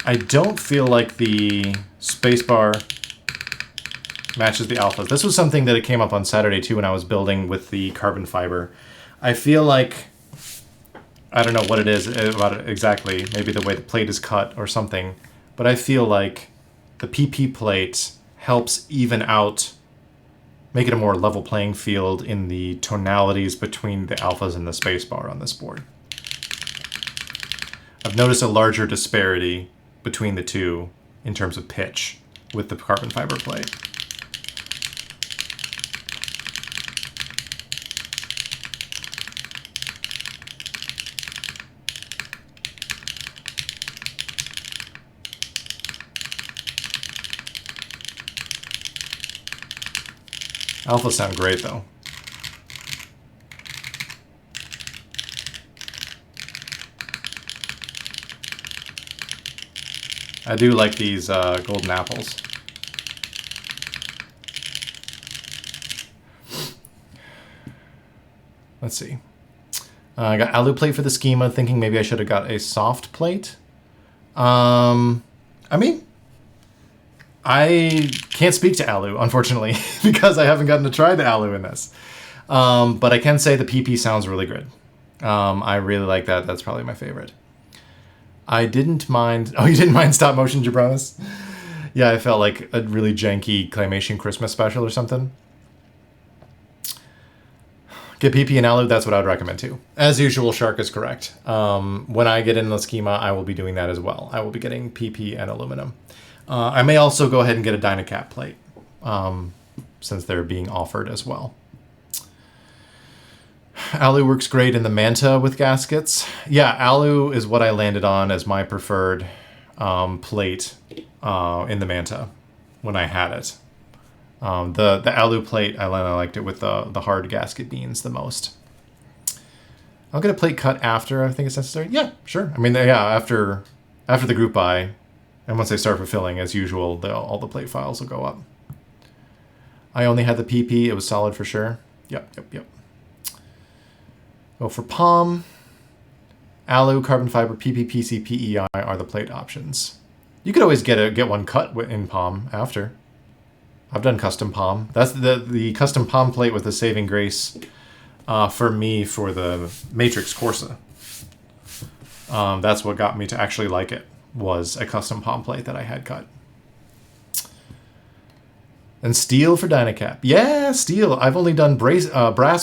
I don't feel like the spacebar matches the alphas. This was something that it came up on Saturday too when I was building with the carbon fiber. I feel like, I don't know what it is about it exactly, maybe the way the plate is cut or something, but I feel like the PP plate helps even out, make it a more level playing field in the tonalities between the alphas and the spacebar on this board. I've noticed a larger disparity between the two in terms of pitch with the carbon fiber plate. Alphas sound great though. I do like these golden apples. Let's see. I got alu plate for the schema, thinking maybe I should have got a soft plate. I mean, I can't speak to alu, unfortunately, because I haven't gotten to try the alu in this. But I can say the PP sounds really good. I really like that. That's probably my favorite. I didn't mind... Oh, you didn't mind stop motion, Jabronis? Yeah, I felt like a really janky Claymation Christmas special or something. Get PP and alu, that's what I would recommend too. As usual, Shark is correct. When I get in the schema, I will be doing that as well. I will be getting PP and aluminum. I may also go ahead and get a Dynacap plate, since they're being offered as well. Alu works great in the Manta with gaskets. Yeah, alu is what I landed on as my preferred plate in the Manta when I had it. The alu plate, I liked it with the hard gasket beans the most. I'll get a plate cut after I think it's necessary. Yeah, sure. I mean, yeah, after the group buy, and once they start fulfilling, as usual, all the plate files will go up. I only had the PP. It was solid for sure. Yep. Go for palm, alu, carbon fiber, PP, PC, PEI are the plate options. You could always get one cut in palm after. I've done custom palm. That's the custom palm plate with the saving grace for me for the Matrix Corsa. That's what got me to actually like it, was a custom palm plate that I had cut. And steel for Dynacap. Yeah, steel. I've only done brass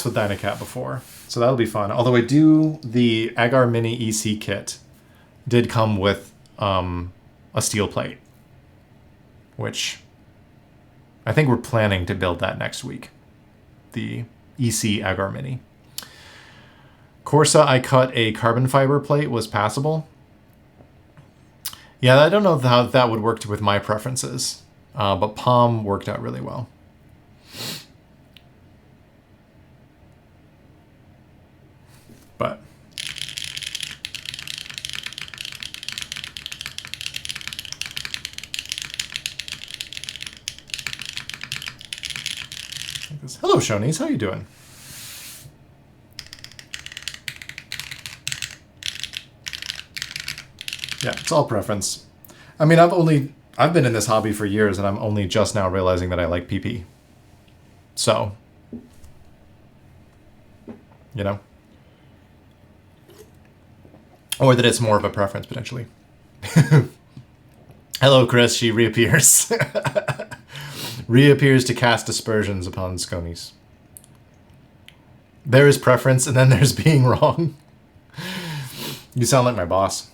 with Dynacap before, so that'll be fun. Although the Agar Mini EC kit did come with a steel plate, which I think we're planning to build that next week. The EC Agar Mini. Corsa, I cut a carbon fiber plate, was passable. Yeah, I don't know how that would work with my preferences. But palm worked out really well. But Hello, Shonies. How you doing? Yeah, it's all preference. I mean, I've been in this hobby for years, and I'm only just now realizing that I like PP. So, you know, or that it's more of a preference potentially. Hello, Chris. She reappears. Reappears to cast aspersions upon Sconies. There is preference, and then there's being wrong. You sound like my boss.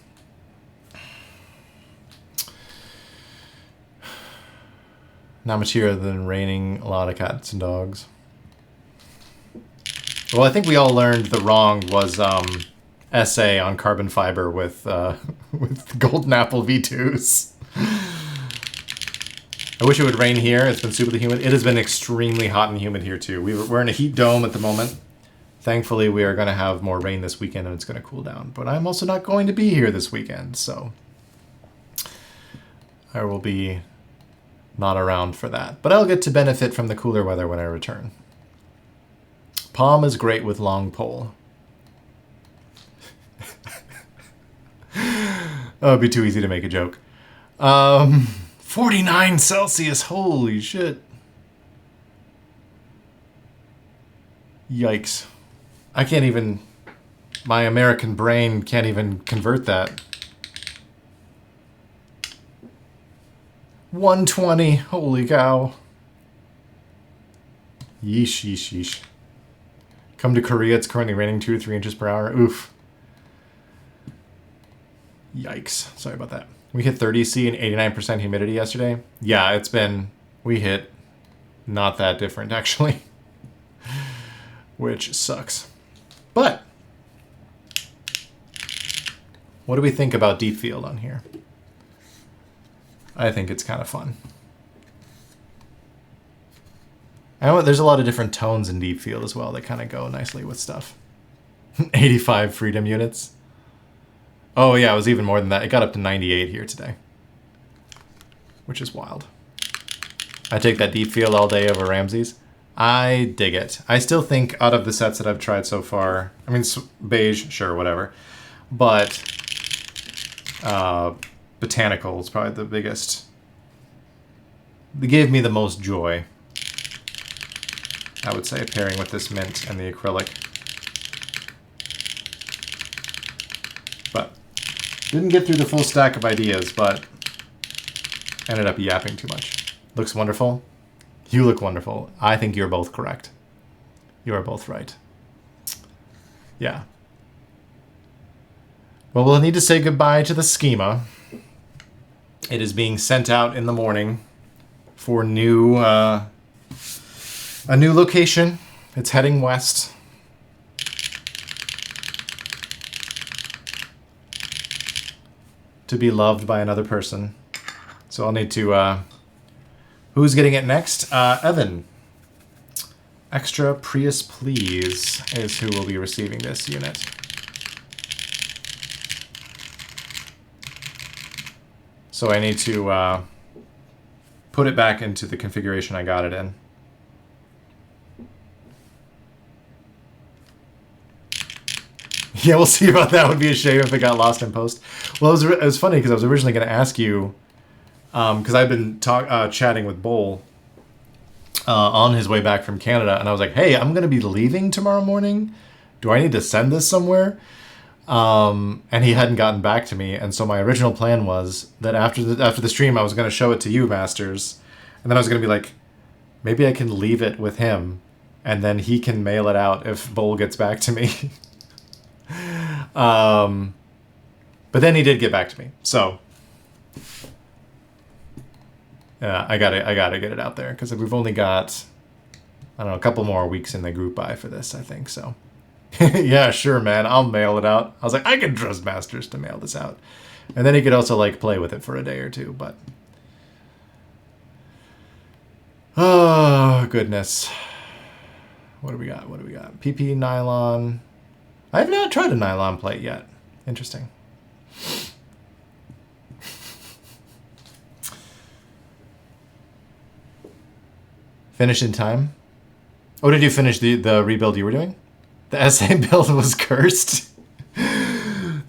Not material than raining a lot of cats and dogs. Well, I think we all learned the wrong was essay on carbon fiber with with Golden Apple V2s. I wish it would rain here. It's been super humid. It has been extremely hot and humid here too. We're in a heat dome at the moment. Thankfully, we are going to have more rain this weekend and it's going to cool down. But I'm also not going to be here this weekend, so I will be not around for that. But I'll get to benefit from the cooler weather when I return. Palm is great with long pole. Oh, it'd be too easy to make a joke. 49 Celsius, holy shit. Yikes. I can't even, my American brain can't even convert that. 120, holy cow. Yeesh, yeesh, yeesh. Come to Korea, it's currently raining 2 or 3 inches per hour. Oof. Yikes. Sorry about that. We hit 30C and 89% humidity yesterday. Yeah, it's been, we hit not that different actually. Which sucks. But, what do we think about Deepfield on here? I think it's kind of fun. There's a lot of different tones in Deepfield as well that kind of go nicely with stuff. 85 freedom units. Oh yeah, it was even more than that. It got up to 98 here today. Which is wild. I take that Deepfield all day over Ramses. I dig it. I still think out of the sets that I've tried so far, I mean, beige, sure, whatever. But Botanical is probably the biggest. They gave me the most joy, I would say, pairing with this mint and the acrylic. But didn't get through the full stack of ideas, but ended up yapping too much. Looks wonderful. You look wonderful. I think you're both correct. You are both right. Yeah. Well, we'll need to say goodbye to the Schema. It is being sent out in the morning for a new location. It's heading west. To be loved by another person. So I'll need to... who's getting it next? Evan. Extra Prius Please is who will be receiving this unit. So I need to put it back into the configuration I got it in. Yeah, we'll see about that. Would be a shame if it got lost in post. Well, it was funny because I was originally going to ask you, because I've been chatting with Bull on his way back from Canada, and I was like, hey, I'm going to be leaving tomorrow morning. Do I need to send this somewhere? And he hadn't gotten back to me, and so my original plan was that after the stream, I was going to show it to you, Masters, and then I was going to be like, maybe I can leave it with him, and then he can mail it out if Bull gets back to me. But then he did get back to me, so yeah, I gotta get it out there because we've only got, I don't know, a couple more weeks in the group buy for this, I think. So yeah, sure, man, I'll mail it out. I was like, I can trust Masters to mail this out, and then he could also like play with it for a day or two. But oh goodness, what do we got? What do we got? PP nylon. I have not tried a nylon plate yet. Interesting. Finish in time. Oh, did you finish the rebuild you were doing? The SA build was cursed.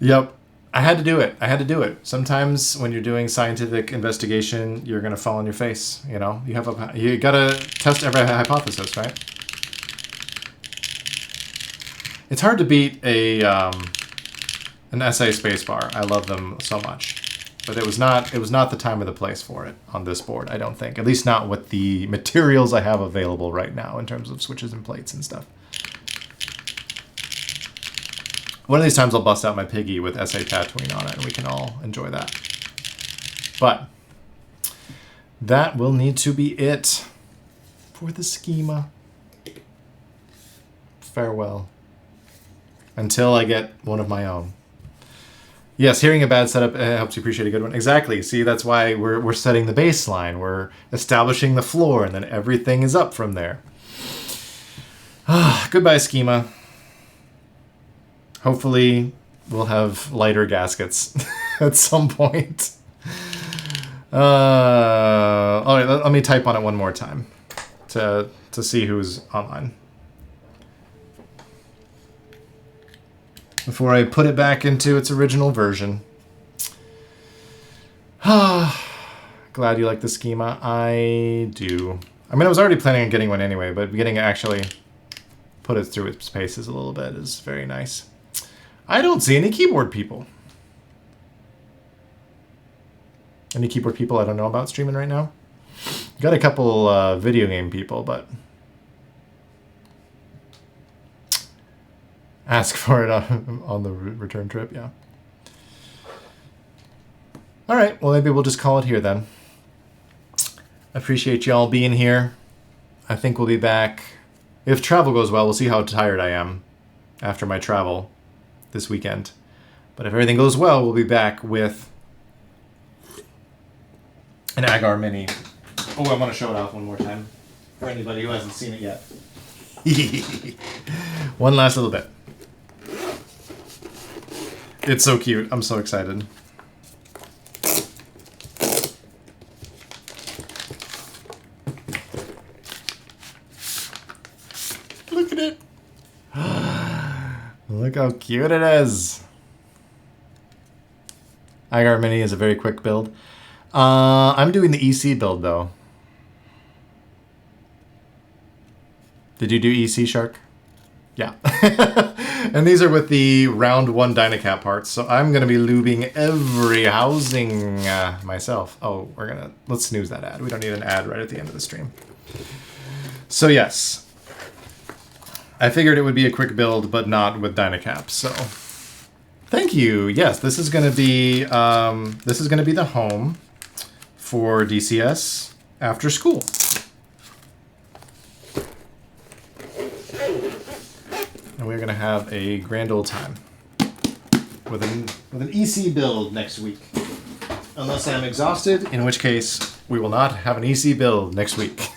Yep. I had to do it. I had to do it. Sometimes when you're doing scientific investigation, you're gonna fall on your face. You know, you gotta test every hypothesis, right? It's hard to beat an essay spacebar. I love them so much, but it was not the time or the place for it on this board. I don't think, at least not with the materials I have available right now in terms of switches and plates and stuff. One of these times I'll bust out my Piggy with SA Tatooine on it, and we can all enjoy that. But that will need to be it for the schema. Farewell. Until I get one of my own. Yes, hearing a bad setup helps you appreciate a good one. Exactly. See, that's why we're setting the baseline. We're establishing the floor, and then everything is up from there. Goodbye, schema. Hopefully, we'll have lighter gaskets at some point. All right, let me type on it one more time to see who's online. Before I put it back into its original version. Glad you like the schema. I do. I mean, I was already planning on getting one anyway, but getting to actually put it through its paces a little bit is very nice. I don't see any keyboard people. Any keyboard people I don't know about streaming right now? Got a couple video game people, but ask for it on the return trip, yeah. All right, well, maybe we'll just call it here then. I appreciate y'all being here. I think we'll be back. If travel goes well, we'll see how tired I am after my travel this weekend. But if everything goes well, we'll be back with an Agar Mini. Oh, I want to show it off one more time for anybody who hasn't seen it yet. One last little bit. It's so cute. I'm so excited. Look at it. Look how cute it is. Agar Mini is a very quick build. I'm doing the EC build though. Did you do EC, Shark? Yeah. And these are with the round 1 Dynacap parts, so I'm going to be lubing every housing myself. Oh, let's snooze that ad. We don't need an ad right at the end of the stream. So yes, I figured it would be a quick build, but not with Dynacap, so thank you. Yes, this is going to be the home for DCS after school. And we're going to have a grand old time with an EC build next week. Unless I'm exhausted, in which case we will not have an EC build next week.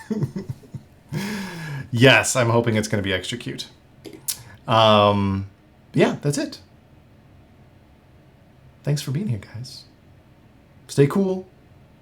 Yes, I'm hoping it's going to be extra cute. Yeah, that's it. Thanks for being here, guys. Stay cool.